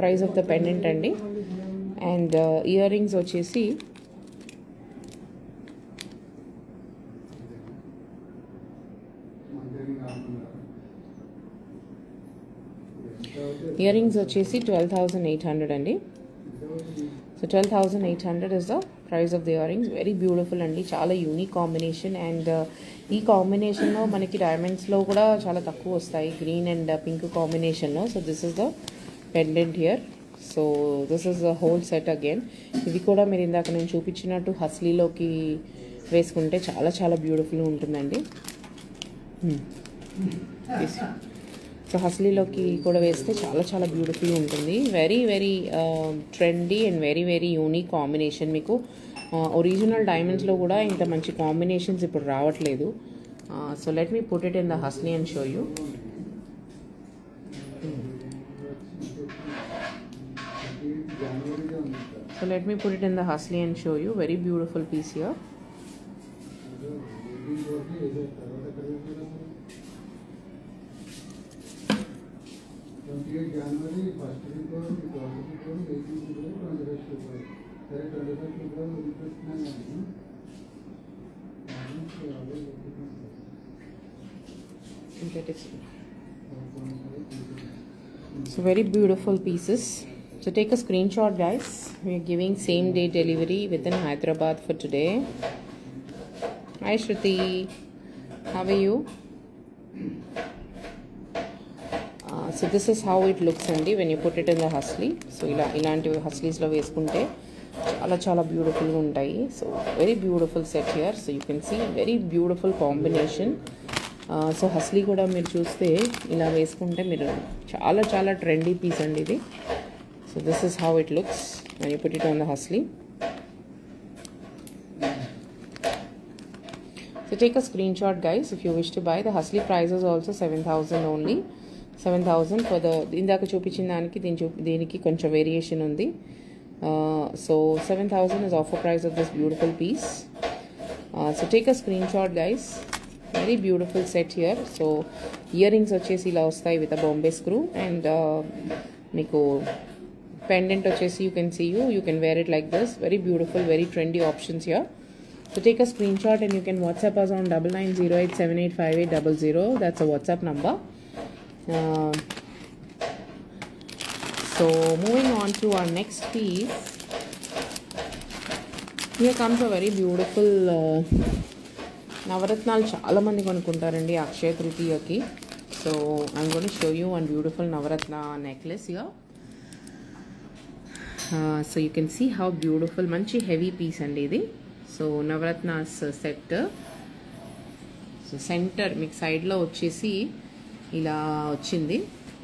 price of the pendant andi. And earrings వచ్చేసి earrings వచ్చేసి 12,800 అండి. So 12,800 is the price of the earrings. Very beautiful అండి, చాలా unique combination. And ఈ కాంబినేషన్లో మనకి డైమండ్స్లో కూడా చాలా తక్కువ వస్తాయి, గ్రీన్ అండ్ పింక్ కాంబినేషన్లో. So this is the pendant here. So this is the whole set again. ఇది కూడా మీరు ఇందాక నేను చూపించినట్టు హస్లీలోకి వేసుకుంటే చాలా చాలా బ్యూటిఫుల్గా ఉంటుందండి. సో హస్లీలోకి కూడా వేస్తే చాలా చాలా బ్యూటిఫుల్గా ఉంటుంది. Very very trendy and very very unique combination. మీకు ఒరిజినల్ డైమండ్స్లో కూడా ఇంత మంచి కాంబినేషన్స్ ఇప్పుడు రావట్లేదు. So let me put it in the హస్లీ and show you. So let me put it in the husly and show you. Very beautiful piece here. So very beautiful pieces. So take a screenshot, guys. We are giving same day delivery within Hyderabad for today. Hi Shruti, how are you? So this is how it looks andi when you put it in the husly. So ilanti huslies lo veskunte చాలా చాలా బ్యూటిఫుల్గా ఉంటాయి. So very beautiful set here. So you can see very beautiful combination. So హస్లీ కూడా మీరు చూస్తే ఇలా వేసుకుంటే మీరు చాలా చాలా ట్రెండీ పీస్ అండి ఇది. So this is how it looks when you put it on the husly. So take a screenshot, guys, if you wish to buy. The husly price is also 7,000 only. 7,000 for the ఇందాక చూపించిన దానికి దీనికి కొంచెం variation ఉంది. So 7,000 is offer price of this beautiful piece. So take a screenshot, guys. Very beautiful set here. So earrings వచ్చేసి ఇలా వస్తాయి with a Bombay screw, and మీకు pendant వచ్చేసి you can wear it like this. Very beautiful, very trendy options here. So take a screenshot and you can WhatsApp us on 9908785800. That's a WhatsApp number. So moving on to our next piece. Here comes a very beautiful నవరత్నాలు చాలా మంది కొనుక్కుంటారండి అక్షయ తృతీయకి. So I'm going to show you one beautiful navaratna necklace here. So you can see how beautiful, మంచి heavy piece అండి ఇది. So navaratnas set. So center మీకు సైడ్లో వచ్చేసి ఇలా వచ్చింది,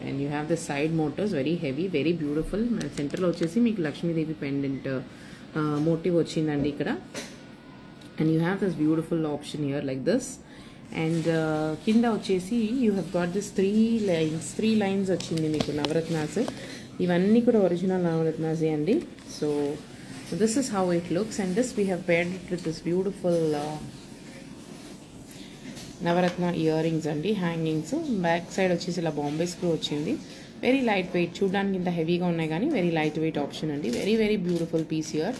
and you have the side motors, very heavy, very beautiful. సెంటర్లో వచ్చేసి మీకు లక్ష్మీదేవి పెండెంట్ మోటివ్ వచ్చిందండి ఇక్కడ. And you have this beautiful option here like this. And kinda వచ్చేసి you have got this three lines వచ్చింది మీకు నవరత్నాస్. ఇవన్నీ కూడా ఒరిజినల్ నవరత్నాస్ అండి. So this is how it looks, and this we have paired it with this beautiful నవరత్న ear rings అండి, hangings. Back side వచ్చేసి ఇలా బాంబే స్క్రూ వచ్చింది. వెరీ లైట్ వెయిట్, చూడడానికి ఇంత హెవీగా ఉన్నాయి కానీ వెరీ లైట్ వెయిట్ ఆప్షన్ అండి. Very very beautiful piece here.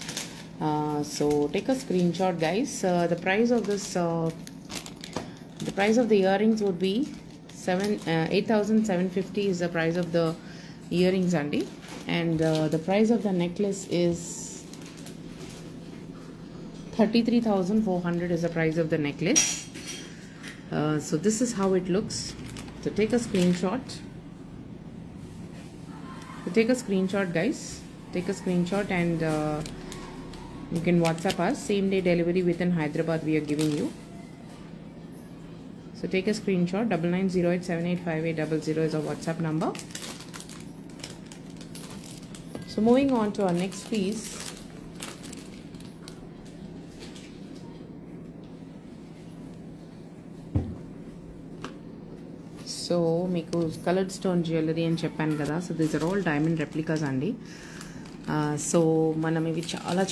So take a screenshot, guys. The price of the earrings would be 8,750 is the price of the earrings, Andy, and the price of the necklace is 33,400 is the price of the necklace. So this is how it looks. So take a screenshot. take a screenshot, guys. Take a screenshot and you can WhatsApp us. Same day delivery within Hyderabad we are giving you. So take a screenshot. 9908785800 is our WhatsApp number. So moving on to our next piece. So మీకు coloured stone jewellery అని చెప్పాను కదా. So these are all diamond replicas అండి. So మనం ఇవి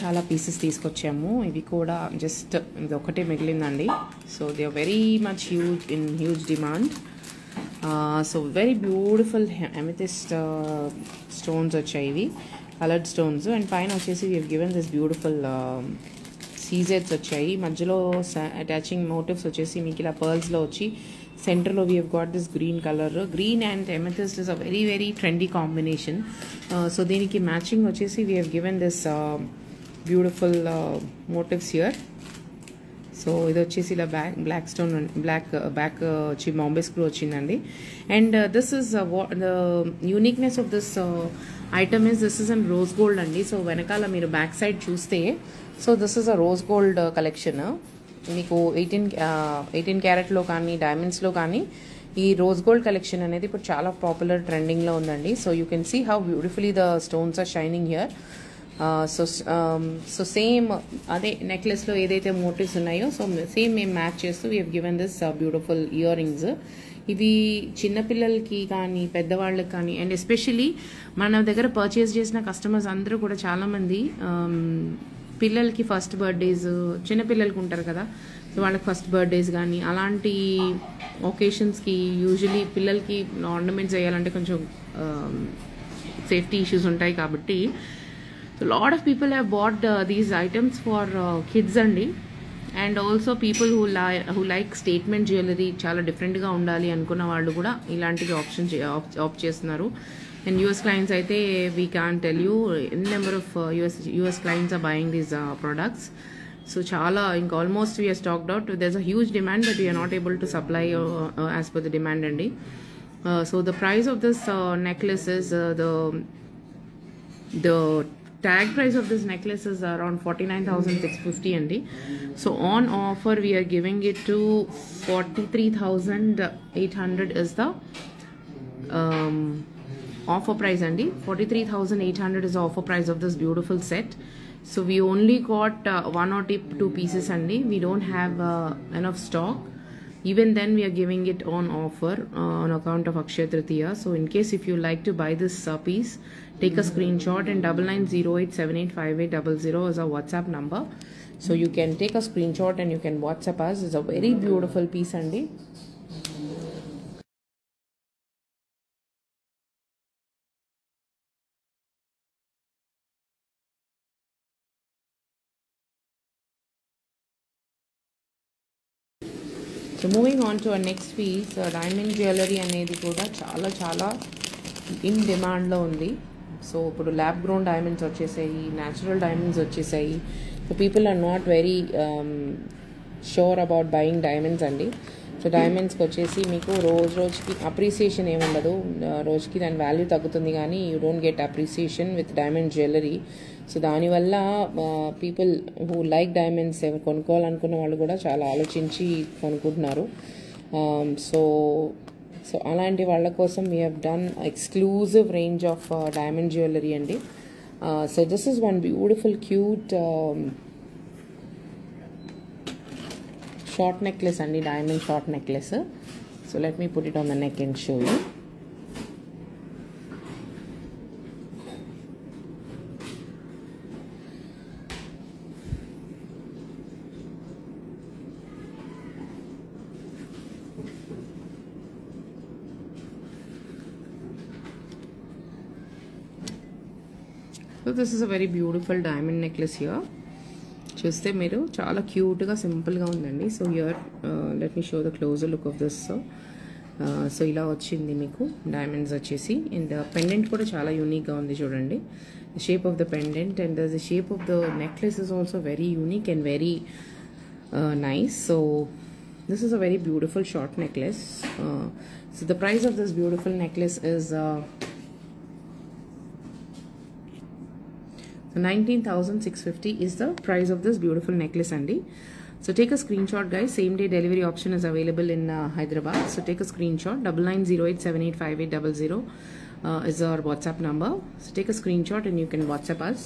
చాలా pieces తీసుకొచ్చాము. ఇవి కూడా జస్ట్ ఇది ఒకటే మిగిలిందండి. So they are very much huge demand. So very beautiful amethyst stones వచ్చాయి. ఇవి కలర్డ్ స్టోన్స్ అండ్ పైన వచ్చేసి we have given this beautiful సీజెడ్స్ వచ్చాయి. మధ్యలో అటాచింగ్ మోటివ్స్ వచ్చేసి మీకు ఇలా పర్ల్స్లో వచ్చి సెంటర్లో we have got this green colour. Green and amethyst is a very trendy combination. So దీనికి మ్యాచింగ్ వచ్చేసి we have given this beautiful motifs here. So ఇది వచ్చేసి ఇలా బ్లాక్ స్టోన్ బ్యాక్ వచ్చి బాంబే స్క్రూ వచ్చిందండి. And this is the uniqueness of this item is this is an rose gold అండి. So వెనకాల మీరు బ్యాక్ సైడ్ చూస్తే so this is a rose gold collection. మీకు 18 క్యారెట్లో కానీ డైమండ్స్లో కానీ ఈ రోజ్ గోల్డ్ కలెక్షన్ అనేది ఇప్పుడు చాలా పాపులర్ ట్రెండింగ్లో ఉందండి. So you can see how beautifully the stones are shining here. So same అదే నెక్లెస్లో ఏదైతే మోటివ్స్ ఉన్నాయో సో సేమ్ మేము మ్యాచ్ చేస్తూ we have given this beautiful ear rings. ఇవి చిన్నపిల్లలకి కానీ పెద్దవాళ్ళకి కానీ అండ్ ఎస్పెషలీ మన దగ్గర పర్చేస్ చేసిన కస్టమర్స్ అందరూ కూడా చాలామంది పిల్లలకి ఫస్ట్ బర్త్డేస్ చిన్నపిల్లలకి ఉంటారు కదా. సో వాళ్ళకి ఫస్ట్ బర్త్డేస్ కానీ అలాంటి ఒకేషన్స్కి యూజువలీ పిల్లలకి ఆర్నమెంట్స్ వేయాలంటే కొంచెం సేఫ్టీ ఇష్యూస్ ఉంటాయి కాబట్టి so lot of people have bought these items for kids అండి. And also people who like statement jewellery చాలా డిఫరెంట్గా ఉండాలి అనుకున్న వాళ్ళు కూడా ఇలాంటివి ఆప్ట్ చేస్తున్నారు. And US clients aithe we can't tell you in number of US clients are buying these products. So chala almost we are stocked out. There's a huge demand but we are not able to supply as per the demand andi. So the price of this necklace is the tag price of this necklace is around 49,650 andi. So on offer we are giving it to 43,800 is the offer price andi. 43,800 is the offer price of this beautiful set. So we only got one or two pieces andi. We don't have enough stock. Even then we are giving it on offer on account of Akshaya Tritiya. So in case if you like to buy this piece, take a screenshot and 9908785800 is our WhatsApp number. So you can take a screenshot and you can WhatsApp us. It's a very beautiful piece andi. So moving on to our next piece, diamond jewelry అనేది కూడా చాలా in డిమాండ్లో ఉంది. So ఇప్పుడు lab grown diamonds వచ్చేసాయి, natural diamonds వచ్చేసాయి. So people are not very sure about buying diamonds అండి. So డైమండ్స్కి వచ్చేసి మీకు రోజుకి అప్రిసియేషన్ ఏముండదు. రోజుకి దాని వాల్యూ తగ్గుతుంది కానీ you don't get appreciation with diamond jewellery. So దానివల్ల పీపుల్ హూ లైక్ డైమండ్స్ ఎవరు కొనుక్కోవాలనుకున్న వాళ్ళు కూడా చాలా ఆలోచించి కొనుక్కుంటున్నారు. సో అలాంటి వాళ్ళ కోసం we have done exclusive range of diamond jewellery అండి. So this is one beautiful cute short necklace and diamond short necklace. So let me put it on the neck and show you. So this is a very beautiful diamond necklace here. చూస్తే మీరు చాలా క్యూట్గా సింపుల్గా ఉందండి. So here let me show the closer look of this. So ఇలా వచ్చింది మీకు diamonds వచ్చేసి. అండ్ పెండెంట్ కూడా చాలా యూనిక్గా ఉంది చూడండి. The shape of the pendant and the shape of the necklace is also very unique and very nice. So this is a very beautiful short necklace. So the price of this beautiful necklace is 19,650 is the price of this beautiful necklace andi. So take a screenshot guys. Same day delivery option is available in Hyderabad. So take a screenshot. 9908785800 is our WhatsApp number. So take a screenshot and you can WhatsApp us.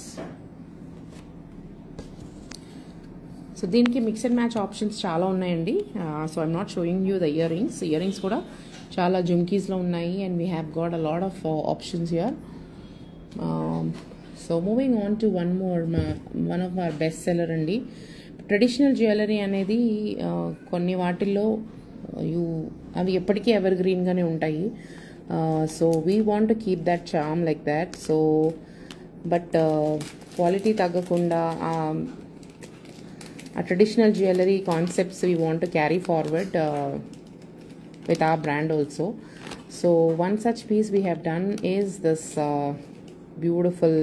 So దీనికి mix and match options చాలా ఉన్నాయండి. So I'm not showing you the ear rings కూడా చాలా జుమ్కీస్లో ఉన్నాయి and we have got a lot of options here. So moving on to one of our best seller అండి. Traditional jewellery అనేది కొన్ని వాటిల్లో అవి ఎప్పటికీ ఎవర్ గ్రీన్గానే ఉంటాయి. So we want to keep that charm like that. So but quality తగ్గకుండా a traditional jewelry concepts we want to carry forward with our brand also. So one such piece we have done is this beautiful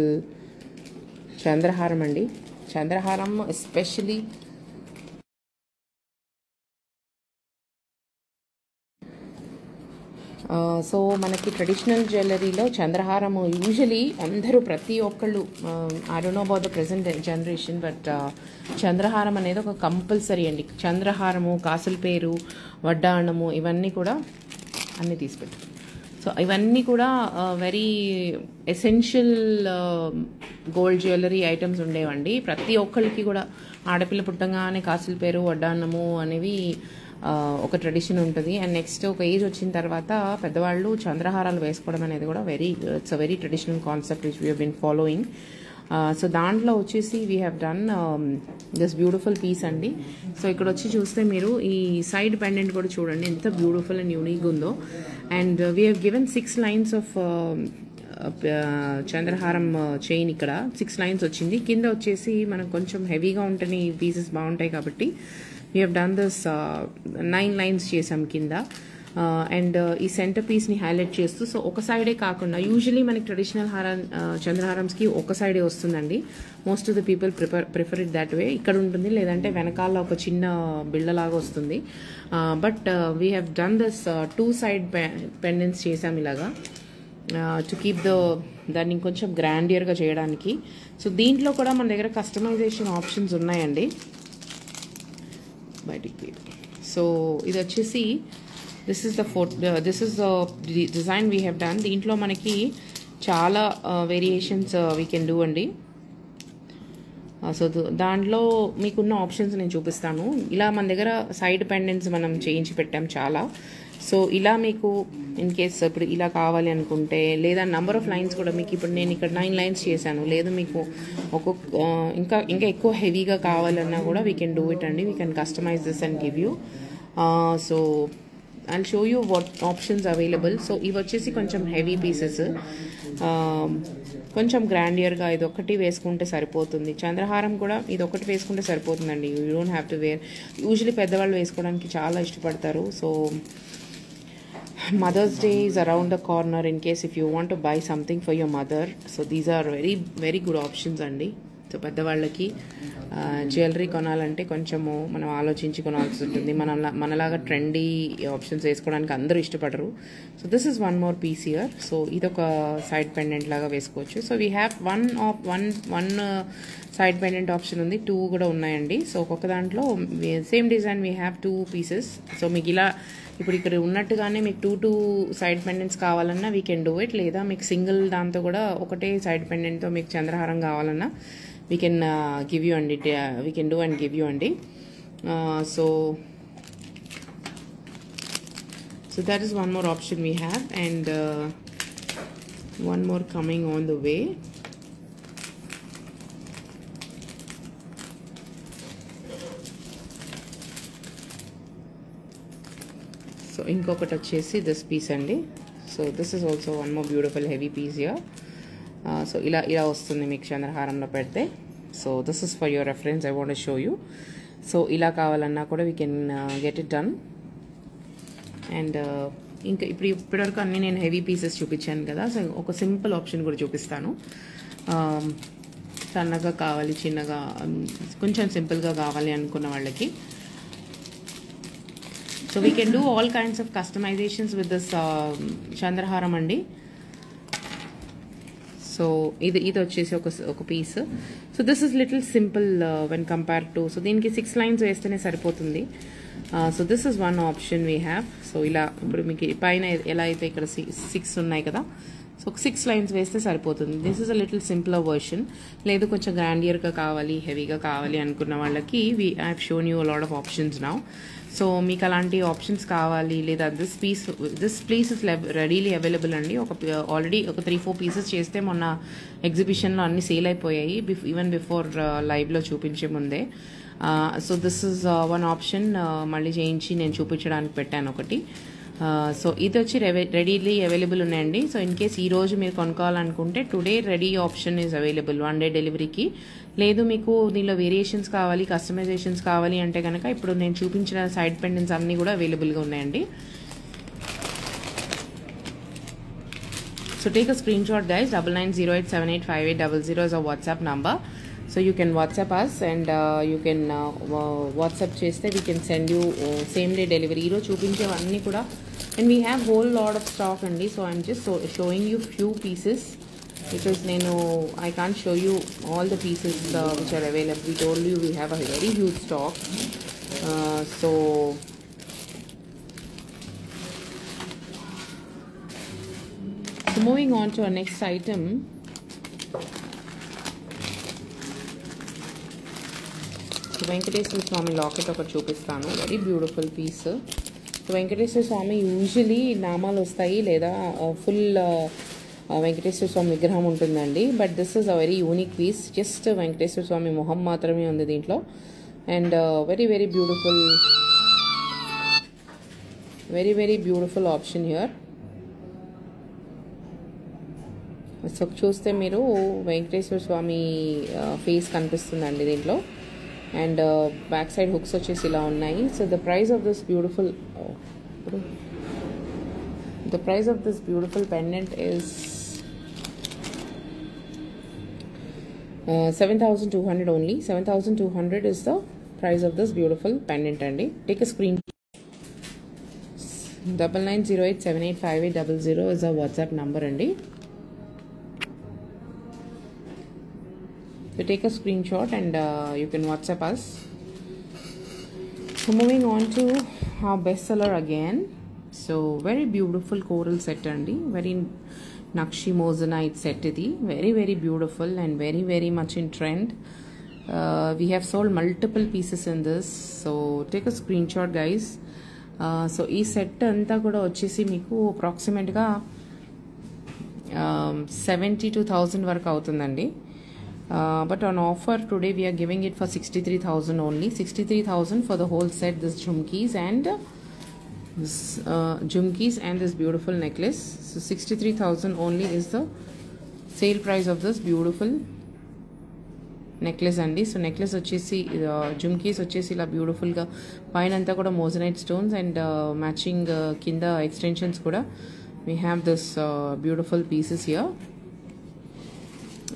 chandraharam andi. Chandraharam especially so మనకి traditional జ్యువెలరీలో చంద్రహారము usually అందరూ ప్రతి ఒక్కళ్ళు I don't know about the present generation but చంద్రహారం అనేది ఒక compulsory అండి. చంద్రహారము, కాసుల పేరు, వడ్డాణము ఇవన్నీ కూడా అన్నీ తీసిపెట్టు. సో ఇవన్నీ కూడా very essential gold jewellery items ఉండేవండి. ప్రతి ఒక్కళ్ళకి కూడా ఆడపిల్ల పుట్టంగానే కాసుల పేరు, వడ్డాణము అనేవి ఒక ట్రెడిషన్ ఉంటుంది. అండ్ నెక్స్ట్ ఒక ఏజ్ వచ్చిన తర్వాత పెద్దవాళ్ళు చంద్రహారాలు వేసుకోవడం అనేది కూడా it's a very traditional concept which we have been following. So దాంట్లో వచ్చేసి we have done this beautiful piece అండి. సో ఇక్కడ వచ్చి చూస్తే మీరు ఈ సైడ్ పెండెంట్ కూడా చూడండి ఎంత బ్యూటిఫుల్ అండ్ యూనిక్ ఉందో. And we have given 6 lines of చంద్రహారం చైన్. ఇక్కడ 6 lines వచ్చింది. కింద వచ్చేసి మనకు కొంచెం హెవీగా ఉంటేనే ఈ పీసెస్ బాగుంటాయి కాబట్టి we have done this 9 lines చేసాం కింద. అండ్ ఈ సెంటర్ పీస్ని హైలైట్ చేస్తూ సో ఒక సైడే కాకుండా యూజువలీ మనకి ట్రెడిషనల్ చంద్రహారంస్కి ఒక సైడే వస్తుందండి. Most of the people prefer it that way. ఇక్కడ ఉంటుంది, లేదంటే వెనకాల ఒక చిన్న బిళ్ళలాగా వస్తుంది. But we have done this 2 side pendants చేసాం ఇలాగా టు కీప్ దాన్ని కొంచెం గ్రాండియర్గా చేయడానికి. సో దీంట్లో కూడా మన దగ్గర కస్టమైజేషన్ ఆప్షన్స్ ఉన్నాయండి బయటికి. సో ఇది వచ్చేసి this is the design we have done. దీంట్లో మనకి చాలా వేరియేషన్స్ వీ కెన్ డూ అండి. సో దాంట్లో మీకున్న ఆప్షన్స్ నేను చూపిస్తాను. ఇలా మన దగ్గర సైడ్ పెండెంట్స్ మనం చేయించి పెట్టాం చాలా. సో ఇలా మీకు ఇన్ కేస్ ఇప్పుడు ఇలా కావాలి అనుకుంటే, లేదా నెంబర్ ఆఫ్ లైన్స్ కూడా మీకు ఇప్పుడు నేను ఇక్కడ 9 lines చేశాను, లేదు మీకు ఇంకా ఎక్కువ హెవీగా కావాలన్నా కూడా వీ కెన్ డూ ఇట్ అండి. We can customize this and give you. So I'll show you what options available. So ఇవి వచ్చేసి కొంచెం హెవీ పీసెస్, కొంచెం గ్రాండియర్గా ఇది ఒకటి వేసుకుంటే సరిపోతుంది. చంద్రహారం కూడా ఇది ఒకటి వేసుకుంటే సరిపోతుందండి. You don't have to wear. Usually పెద్దవాళ్ళు వేసుకోవడానికి చాలా ఇష్టపడతారు. So Mother's Day is around the corner in case if you want to buy something for your mother. So these are very very good options అండి. So పెద్దవాళ్ళకి jewellery కొనాలంటే కొంచెము మనం ఆలోచించి కొనాల్సి ఉంటుంది. మనలాగా ట్రెండీ ఆప్షన్స్ వేసుకోవడానికి అందరూ ఇష్టపడరు. So this is one more piece here. So ఇదొక సైడ్ పెండెంట్ లాగా వేసుకోవచ్చు. So we have one side pendant option ఉంది, 2 కూడా ఉన్నాయండి. సో ఒక్కొక్క దాంట్లో same design we have 2 pieces. So మీకు ఇలా ఇప్పుడు ఇక్కడ ఉన్నట్టుగానే మీకు 2 సైడ్ పెండెంట్స్ కావాలన్నా వీ కెన్ డూ ఇట్. లేదా మీకు సింగిల్ దాంతో కూడా ఒకటే సైడ్ పెండెంట్తో మీకు చంద్రహారం కావాలన్నా we can give you and we can do and give you and so that is one more option we have, and one more coming on the way. So inkokati vachesi this piece andi. So this is also one more beautiful heavy piece here. So ఇలా వస్తుంది మీకు చంద్రహారంలో పెడితే. So this is for your reference, I want to show you. So ఇలా కావాలన్నా కూడా we can get it done. And ఇంకా ఇప్పటివరకు అన్నీ నేను హెవీ పీసెస్ చూపించాను కదా. సో ఒక సింపుల్ ఆప్షన్ కూడా చూపిస్తాను. సన్నగా కావాలి, చిన్నగా, కొంచెం సింపుల్గా కావాలి అనుకున్న వాళ్ళకి. So we can do all kinds of customisations with this చంద్రహారం అండి. సో ఇది వచ్చేసి ఒక piece. So this is little simple when compare to, so దీనికి 6 lines వేస్తేనే సరిపోతుంది. So this is one option we have. So ఇలా ఇప్పుడు మీకు పైన ఎలా అయితే ఇక్కడ 6 ఉన్నాయి కదా, సో 6 lines వేస్తే సరిపోతుంది. This is a little simpler version. లేదు కొంచెం గ్రాండియర్గా కావాలి, హెవీగా కావాలి అనుకున్న వాళ్ళకి I have shown you lot of options now. So మీకు అలాంటి ఆప్షన్స్ కావాలి, లేదా this piece is readily available అండి. ఆల్రెడీ ఒక 3-4 పీసెస్ చేస్తే మొన్న ఎగ్జిబిషన్లో అన్ని సేల్ అయిపోయాయి, ఈవెన్ బిఫోర్ లైవ్లో చూపించే ముందే. So this is one option. మళ్ళీ చేయించి నేను చూపించడానికి పెట్టాను ఒకటి. సో ఇది వచ్చి రెడీలీ అవైలబుల్ ఉన్నాయండి. సో ఇన్ కేస్ ఈ రోజు మీరు కొనుక్కోవాలనుకుంటే today ready option is available 1 day డెలివరీకి. లేదు మీకు దీనిలో వేరియేషన్స్ కావాలి, కస్టమైజేషన్స్ కావాలి అంటే కనుక ఇప్పుడు నేను చూపించిన సైడ్ పెండెంట్స్ అన్నీ కూడా అవైలబుల్గా ఉన్నాయండి. So take a screen shot guys. 9908785800 is our WhatsApp number. So you can WhatsApp us and you can WhatsApp cheste we can send you same day delivery. Ee roju chupinchevanni kuda, and we have whole lot of stock andi. So I'm just showing you few pieces because I can't show you all the pieces which are available. We told you we have a very huge stock. So moving on to our next item. Venkateswara Swamy locket ఒకటి చూపిస్తాను. Very beautiful piece. Venkateswara Swamy usually నామాలు వస్తాయి లేదా full Venkateswara Swamy విగ్రహం ఉంటుందండి. But this is a very unique piece. Just Venkateswara Swamy మొహం మాత్రమే ఉంది దీంట్లో. And very very beautiful, very very beautiful option here. So చూస్తే మీరు వెంకటేశ్వర స్వామి ఫేస్ కనిపిస్తుందండి దీంట్లో. అండ్ బ్యాక్ సైడ్ హుక్స్ వచ్చేసి ఇలా ఉన్నాయి. So the price of this beautiful pendant is 7,200 only. 7,200 is the price of this beautiful pendant అండి. Take a screen. 9908785800 is our WhatsApp number అండి. So take a screenshot and you can WhatsApp us. So moving on to our bestseller again. So very beautiful coral set andi, very Nakshi Moissanite set idi, very very beautiful and very very much in trend. We have sold multiple pieces in this, so take a screenshot guys. So ee set anta kuda vachesi meeku approximate ga 72,000 varaku avutundandi. But on offer today we are giving it for 63,000 only. 63,000 for the whole set. This jhumkis and this beautiful necklace. So 63,000 only is the sale price of this beautiful necklace andi. So necklace vachesi jhumkis vachesi ila beautiful ga paina anta kuda moissanite stones and matching kinda extensions kuda we have this beautiful pieces here.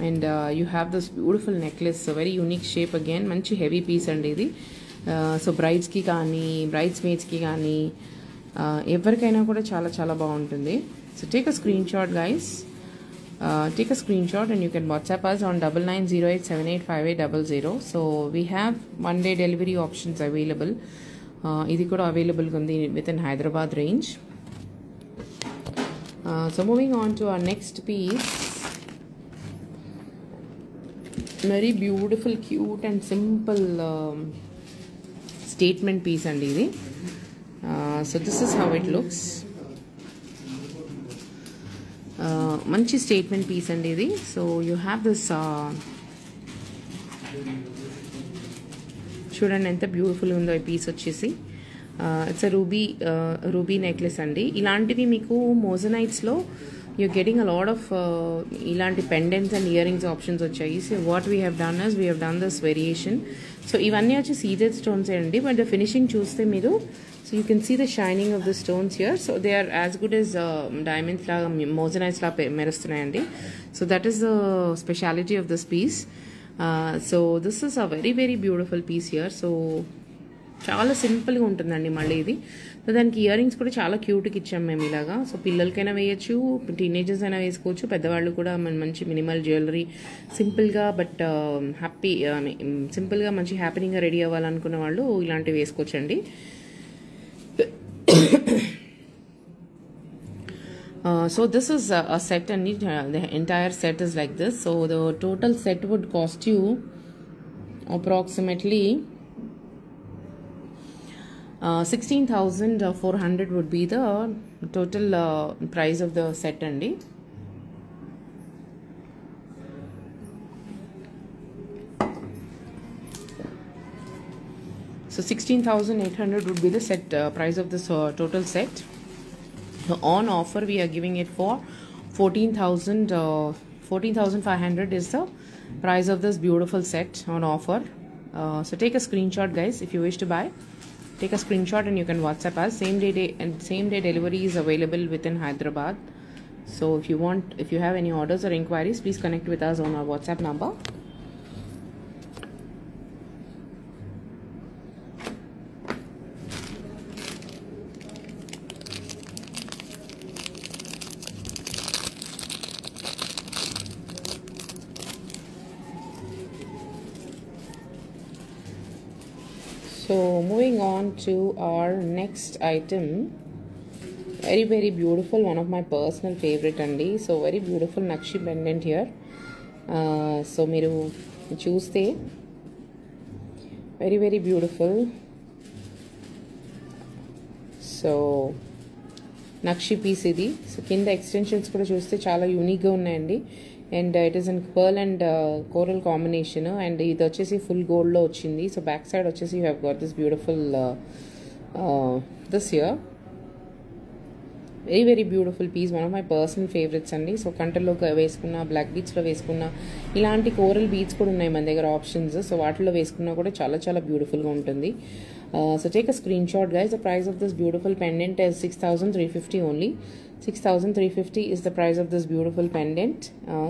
And you have this beautiful necklace, a very unique shape again, manchi heavy piece andi idi. So brides ki gaani, bridesmaids ki gaani, evarkaina kuda chaala chaala baaguntundi. So take a screenshot guys. Take a screenshot and you can WhatsApp us on 9908785800. So we have 1 day delivery options available. Idi kuda available undi within Hyderabad range. So moving on to our next piece. Very beautiful, cute and simple statement piece andi idi. So this is how it looks. Manchi statement piece andi idi. So you have this చూడండి ఎంత beautiful ఉందో ఈ piece వచ్చేసి. It's a ruby necklace అండి. ఇలాంటివి మీకు మోజనైట్స్లో you're getting a lot of ilanti pendants and earrings options vachayi. So what we have done is we have done this variation. So ivanni vachi seeded stones andi, but the finishing chuste meeru, so you can see the shining of the stones here. So they are as good as diamonds la moissanite la merustunnayandi. So that is the speciality of this piece. So this is a very very beautiful piece here. So చాలా సింపుల్గా ఉంటుందండి మళ్ళీ ఇది. So దానికి ear rings కూడా చాలా క్యూట్గా ఇచ్చాం మేము ఇలాగా. సో పిల్లలకైనా వేయచ్చు, టీనేజర్స్ అయినా వేసుకోవచ్చు, పెద్దవాళ్ళు కూడా మంచి మినిమల్ జ్యువెలరీ సింపుల్గా బట్ హ్యాపీ సింపుల్గా మంచి హ్యాపీగా రెడీ అవ్వాలనుకున్న వాళ్ళు ఇలాంటివి వేసుకోవచ్చండి. So this is a set, and the entire set is like this. So the total set would cost you approximately 16,400 would be the total price of the set andi. So 16,800 would be the set price of this total set. So on offer we are giving it for 14,500 is the price of this beautiful set on offer. So take a screenshot, guys, if you wish to buy. Take a screenshot and you can WhatsApp us. Same day delivery is available within Hyderabad. So if you have any orders or inquiries, please connect with us on our WhatsApp number. So moving on to our next item, very beautiful, one of my personal favorite andi. So very beautiful Nakshi pendant here. So meeru chuste very beautiful. So Nakshi piece idi. So kinda extensions kuda chuste chaala unique ga unnayandi. And it is in pearl and coral combination, and ఇది వచ్చేసి full gold లో వచ్చింది. So back side వచ్చేసి you have got this beautiful this here, very beautiful piece, one of my personal favorites అండి. So కంటల్లో వేసుకున్న, black బీడ్స్లో వేసుకున్న, ఇలాంటి coral beads కూడా ఉన్నాయి మన దగ్గర ఆప్షన్స్. సో వాటిలో వేసుకున్నా కూడా చాలా బ్యూటిఫుల్గా ఉంటుంది. So take a screenshot, guys. The price of this beautiful pendant is 6,350 only. 6,350 is the price of this beautiful pendant.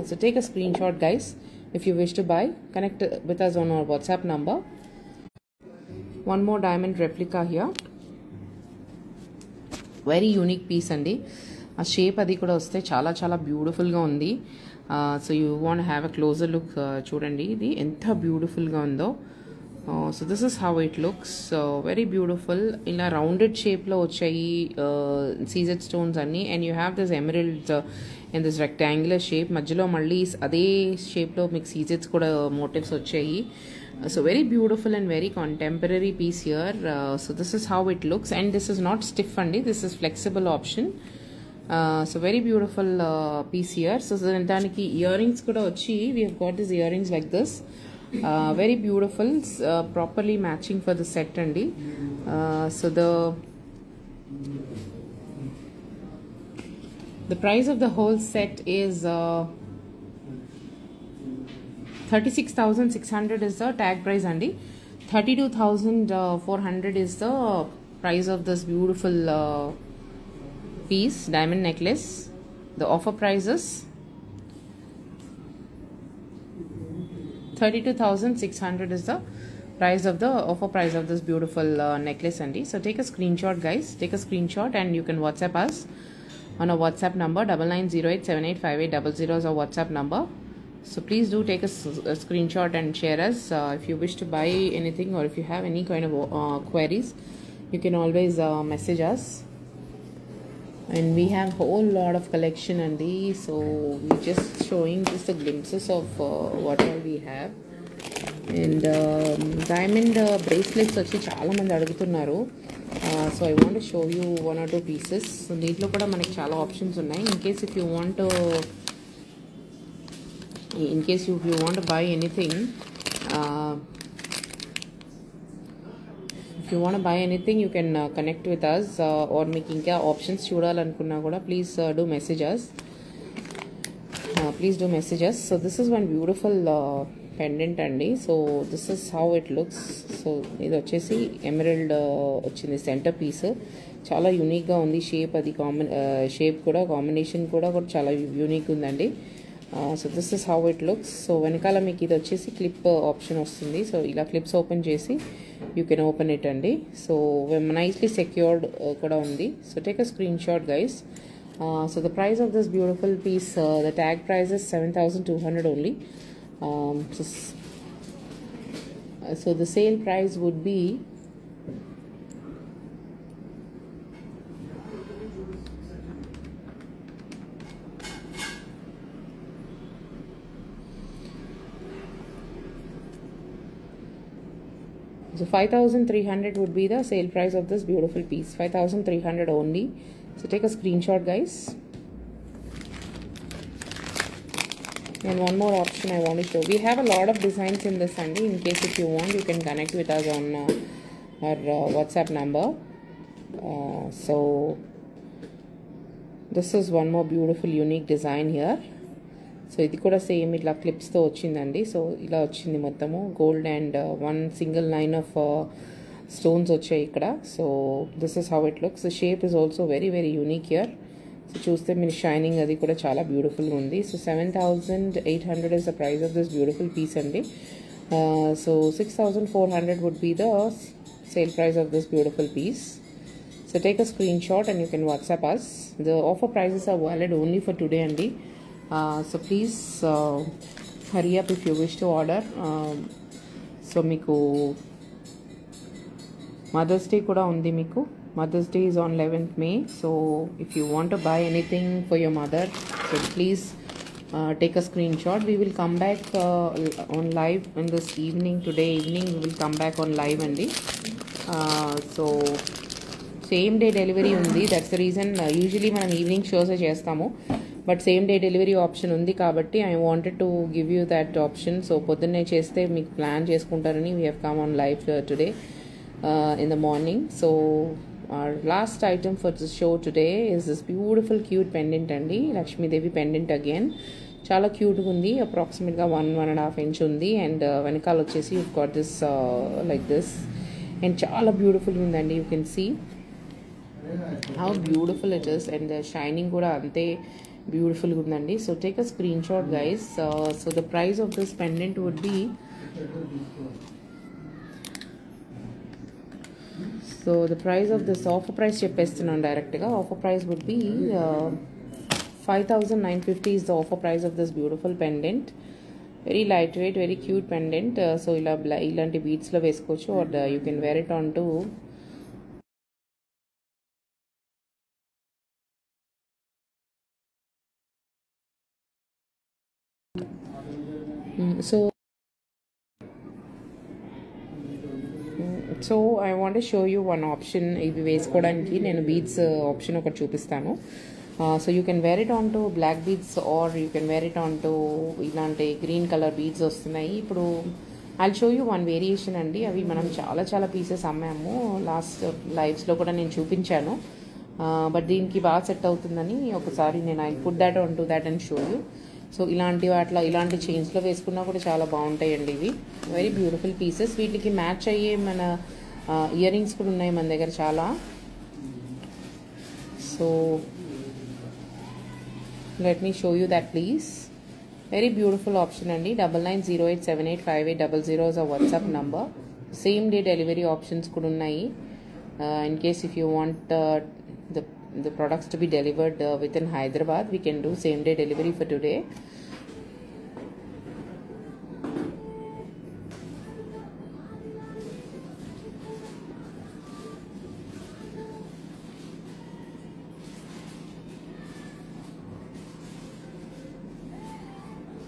So take a screenshot, guys, if you wish to buy. Connect with us on our WhatsApp number. One more diamond replica here. Very unique piece andi. A shape adi kuda vaste చాలా beautiful ga undi. So you want to have a closer look. Chudandi idi enta beautiful ga undo. So this is how it looks. Very beautiful. In a rounded shape lo vachayi CZ stones anni, and you have this emeralds in this rectangular shape. Majjalo malli ade shape lo మీకు CZs kuda motifs vachayi. So very beautiful and very contemporary piece here. So this is how it looks, and this is not stiff andi, this is flexible option. So very beautiful piece here. So daniki earrings kuda vachi, we have got these earrings like this. Very beautiful, properly matching for the set andi. So the price of the whole set is 36,600 is the tag price andi. 32,400 is the price of this beautiful piece, diamond necklace. The offer price is 32,600 is the price of the offer price of this beautiful necklace andi. So take a screenshot, guys. Take a screenshot and you can WhatsApp us on our WhatsApp number 9908785800 is our WhatsApp number. So please do take a screenshot and share us. If you wish to buy anything, or if you have any kind of queries, you can always message us. And we have a whole lot of collection andi. So we just showing just the glimpses of what all we have. And diamond bracelets వచ్చి చాలా మంది అడుగుతున్నారు. So I want to show you one or two pieces. So దీంట్లో కూడా మనకి చాలా options ఉన్నాయి. In case if you want to buy anything, if you want to buy anything, you can connect with us, or మీకు ఇంకా options చూడాలనుకున్నా కూడా please do message us. Please do message us. So this is one beautiful pendant andi. So this is how it looks. So ఇది వచ్చేసి emerald వచ్చింది centre piece. చాలా యూనిక్గా ఉంది. Shape అది షేప్ కూడా కాంబినేషన్ కూడా చాలా యూనిక్ ఉందండి. So this is how it looks. So వెనకాల మీకు ఇది వచ్చేసి క్లిప్ ఆప్షన్ వస్తుంది. సో ఇలా క్లిప్స్ ఓపెన్ చేసి యూ కెన్ ఓపెన్ ఇట్ అండి. సో నైస్లీ సెక్యూర్డ్ కూడా ఉంది. So take a screen shot guys. So the price of this beautiful piece, the tag price is 7,200 only. So the sale price would be so 5,300 would be the sale price of this beautiful piece. 5,300 only. So take a screenshot guys. And one more option I want to show. We have a lot of designs in this Sunday. In case if you want, you can connect with us on our WhatsApp number. So this is one more beautiful unique design here. So ఇది కూడా same ఇట్లా క్లిప్స్తో వచ్చిందండి. So ఇలా వచ్చింది మొత్తము gold and one single line of stones వచ్చాయి ఇక్కడ. So this is how it looks. The shape is also very very unique here. So చూస్తే మీరు షైనింగ్ అది కూడా చాలా బ్యూటిఫుల్గా ఉంది. So 7,800 is the price of this beautiful piece అండి. So 6,400 would be the sale price of this beautiful piece. So take a screen shot and you can WhatsApp us. The offer prices are valid only for today అండి. So please hurry up if you wish to order. So మీకు mother's day కూడా ఉంది. మీకు mother's day is on 11th May. So if you want to buy anything for your mother, so please take a screenshot. We will come back on live in this evening. Today evening we will come back on live అండి. So same day delivery ఉంది. That's the reason usually మనం evening షోసే చేస్తాము, but same day delivery option ఉంది కాబట్టి I wanted to give you that option. So పొద్దున్నే చేస్తే మీకు plan చేసుకుంటారని we have come on live today in the morning. So our last item for this show today is this beautiful cute pendant అండి. Lakshmidevi pendant again. చాలా క్యూట్గా ఉంది. అప్రాక్సిమేట్గా 1.5 inch ఉంది. అండ్ వెనకాల వచ్చేసి you got this like this. And చాలా బ్యూటిఫుల్గా ఉందండి. You can see how beautiful it is. And shining కూడా అంతే బ్యూటిఫుల్గా ఉందండి. So take a screen shot guys. So the price of this pendant would be, so the price of this offer price చెప్పేస్తున్నాను డైరెక్ట్గా. Offer price would be 5,950 is the offer price of this beautiful pendant. Very lightweight, very cute pendant. So ఇలాంటి బీడ్స్లో వేసుకోవచ్చు, or you can wear it on to so I want to show you one option. ఇవి వేసుకోవడానికి నేను beads option ఒకటి చూపిస్తాను. So you can wear it on to black beads or you can wear it on to ఇలాంటి green colour beads వస్తున్నాయి. ఇప్పుడు I'll show you one variation అండి. అవి మనం చాలా చాలా పీసెస్ అమ్మాము. లాస్ట్ లైవ్స్లో కూడా నేను చూపించాను, బట్ దీనికి బాగా సెట్ అవుతుందని ఒకసారి నేను I put that on to that and show you. So ఇలాంటి చైన్స్లో వేసుకున్నా కూడా చాలా బాగుంటాయండి ఇవి. Very beautiful pieces. వీటికి మ్యాచ్ అయ్యే మన ఇయర్ రింగ్స్ కూడా ఉన్నాయి మన దగ్గర చాలా. So let me show you that please. Very beautiful option అండి. 9908785800 is a WhatsApp number. Same day delivery options కూడా ఉన్నాయి. In case if you want the products to be delivered within Hyderabad, we can do same day delivery for today.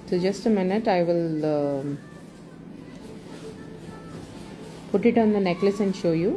So just a minute, I will put it on the necklace and show you.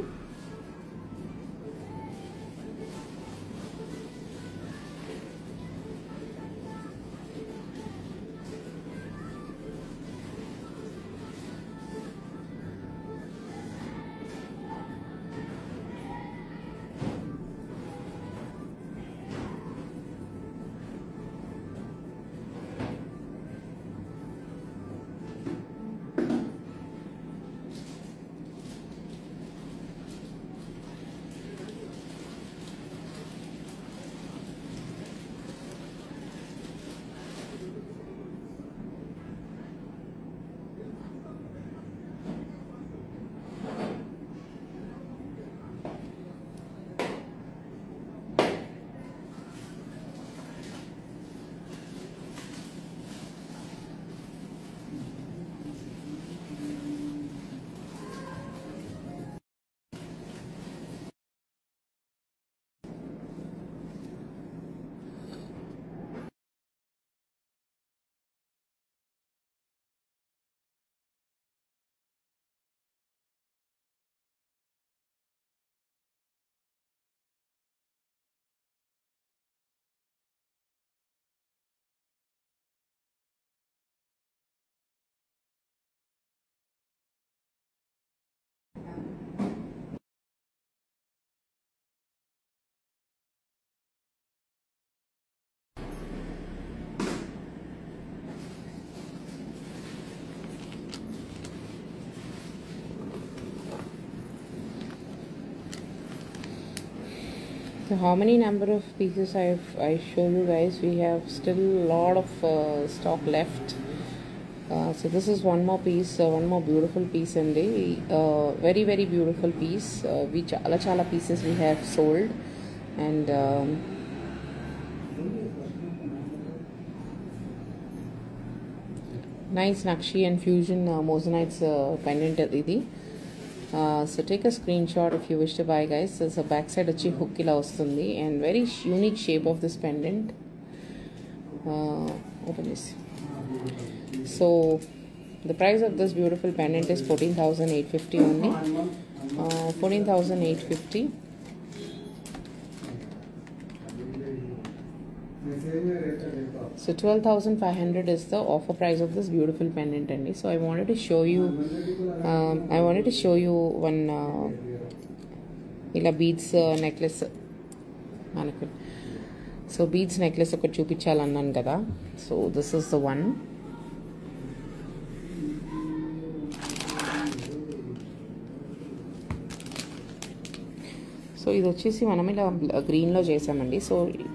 how many number of pieces I show you guys? We have still a lot of stock left. So this is one more piece, one more beautiful piece and very very beautiful piece. We chala pieces we have sold, and nice Nakshi and fusion mosenites pendant idi. So take a screenshot if you wish to buy, guys. So back side achi hook ila vastundi, and very unique shape of this pendant. Open this. So the price of this beautiful pendant is 14,850 only. 14,850. So 12,500 is the offer price of this beautiful pendant, and so I wanted to show you one ila beads necklace manakun. So beads necklace okati chupinchalannanu kada. So this is the one. So ఇది వచ్చేసి మనం ఇలా గ్రీన్లో చేసామండి. So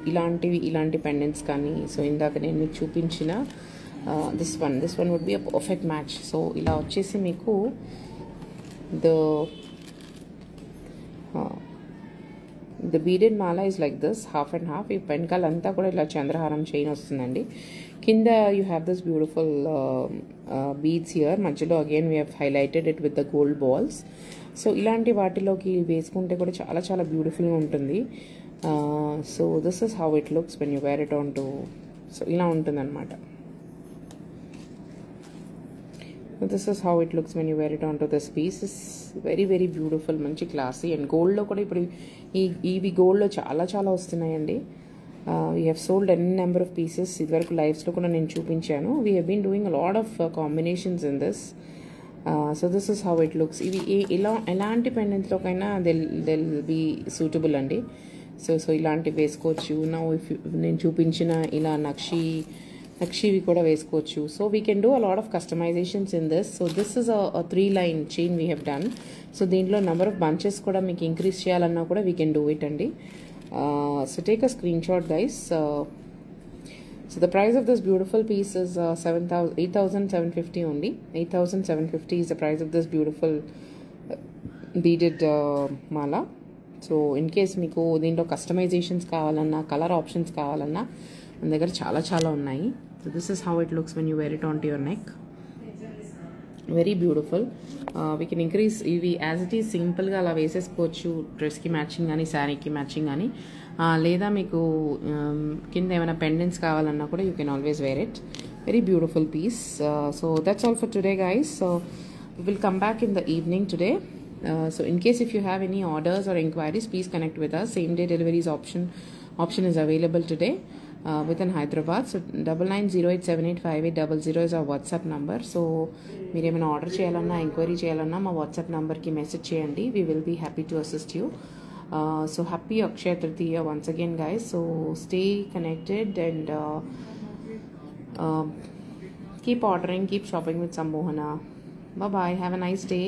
ఇలాంటి pendants కానీ, so ఇందాక నేను మీకు చూపించిన this one would be a perfect match. So ఇలా వచ్చేసి మీకు ద బీడెడ్ మాలా is like this, half and half. ఈ వెనకాల అంతా కూడా ఇలా చంద్రహారం చైన్ వస్తుందండి. కింద you have this beautiful beads here. మధ్యలో again we have highlighted it with the gold balls. So ఇలాంటి వాటిలోకి వేసుకుంటే కూడా చాలా చాలా బ్యూటిఫుల్గా ఉంటుంది. So this is how it looks when you wear it on to. So ఇలా ఉంటుందన్నమాట. This is how it looks when you wear it on to this piece. Is very very beautiful, మంచి క్లాసీ. అండ్ గోల్డ్లో కూడా ఇప్పుడు ఇవి గోల్డ్లో చాలా చాలా వస్తున్నాయండి. We have sold an number of pieces. ఇదివరకు లైవ్స్లో కూడా నేను చూపించాను. We have been doing a lot of combinations in this. So this is how it looks. ఇవి ఎలాంటి పెండెంట్లోకైనా దెల్ బీ సూటబుల్ అండి. సో ఇలాంటివి వేసుకోవచ్చు. నేను చూపించిన ఇలా నక్షివి కూడా వేసుకోవచ్చు. So we can do a lot of customisations in this. So this is a 3-line chain we have done. So దీంట్లో నెంబర్ ఆఫ్ బంచెస్ కూడా మీకు ఇంక్రీజ్ చేయాలన్నా కూడా వీ కెన్ డూ ఇట్ అండి. So take a screen shot, guys. So the price of this beautiful piece is 8,750 only. 8,750 is the price of this beautiful beaded mala. So in case meeku deenlo customizations kavalana, color options kavalana, మన దగ్గర చాలా చాలా ఉన్నాయి. So this is how it looks when you wear it onto your neck. Very beautiful. We can increase ఇవి as it is సింపుల్గా అలా వేసేసుకోవచ్చు. డ్రెస్కి మ్యాచింగ్ కానీ, శారీకి మ్యాచింగ్ కానీ, లేదా మీకు కింద ఏమైనా పెండెంట్స్ కావాలన్నా కూడా you can always wear it. Very beautiful piece. So that's all for today, guys. So we will come back in the evening today. So in case if you have any orders or inquiries, please connect with us. Same day deliveries option is available today within Hyderabad. So 9908785800 is our WhatsApp number. So మీరు ఏమైనా order చేయాలన్నా, enquiry చేయాలన్నా మా WhatsApp నెంబర్కి message చేయండి. We will be happy to assist you. So happy Akshaya Tritiya once again, guys. So stay connected and keep ordering, keep shopping with Sammohana. Bye bye. Have a nice day.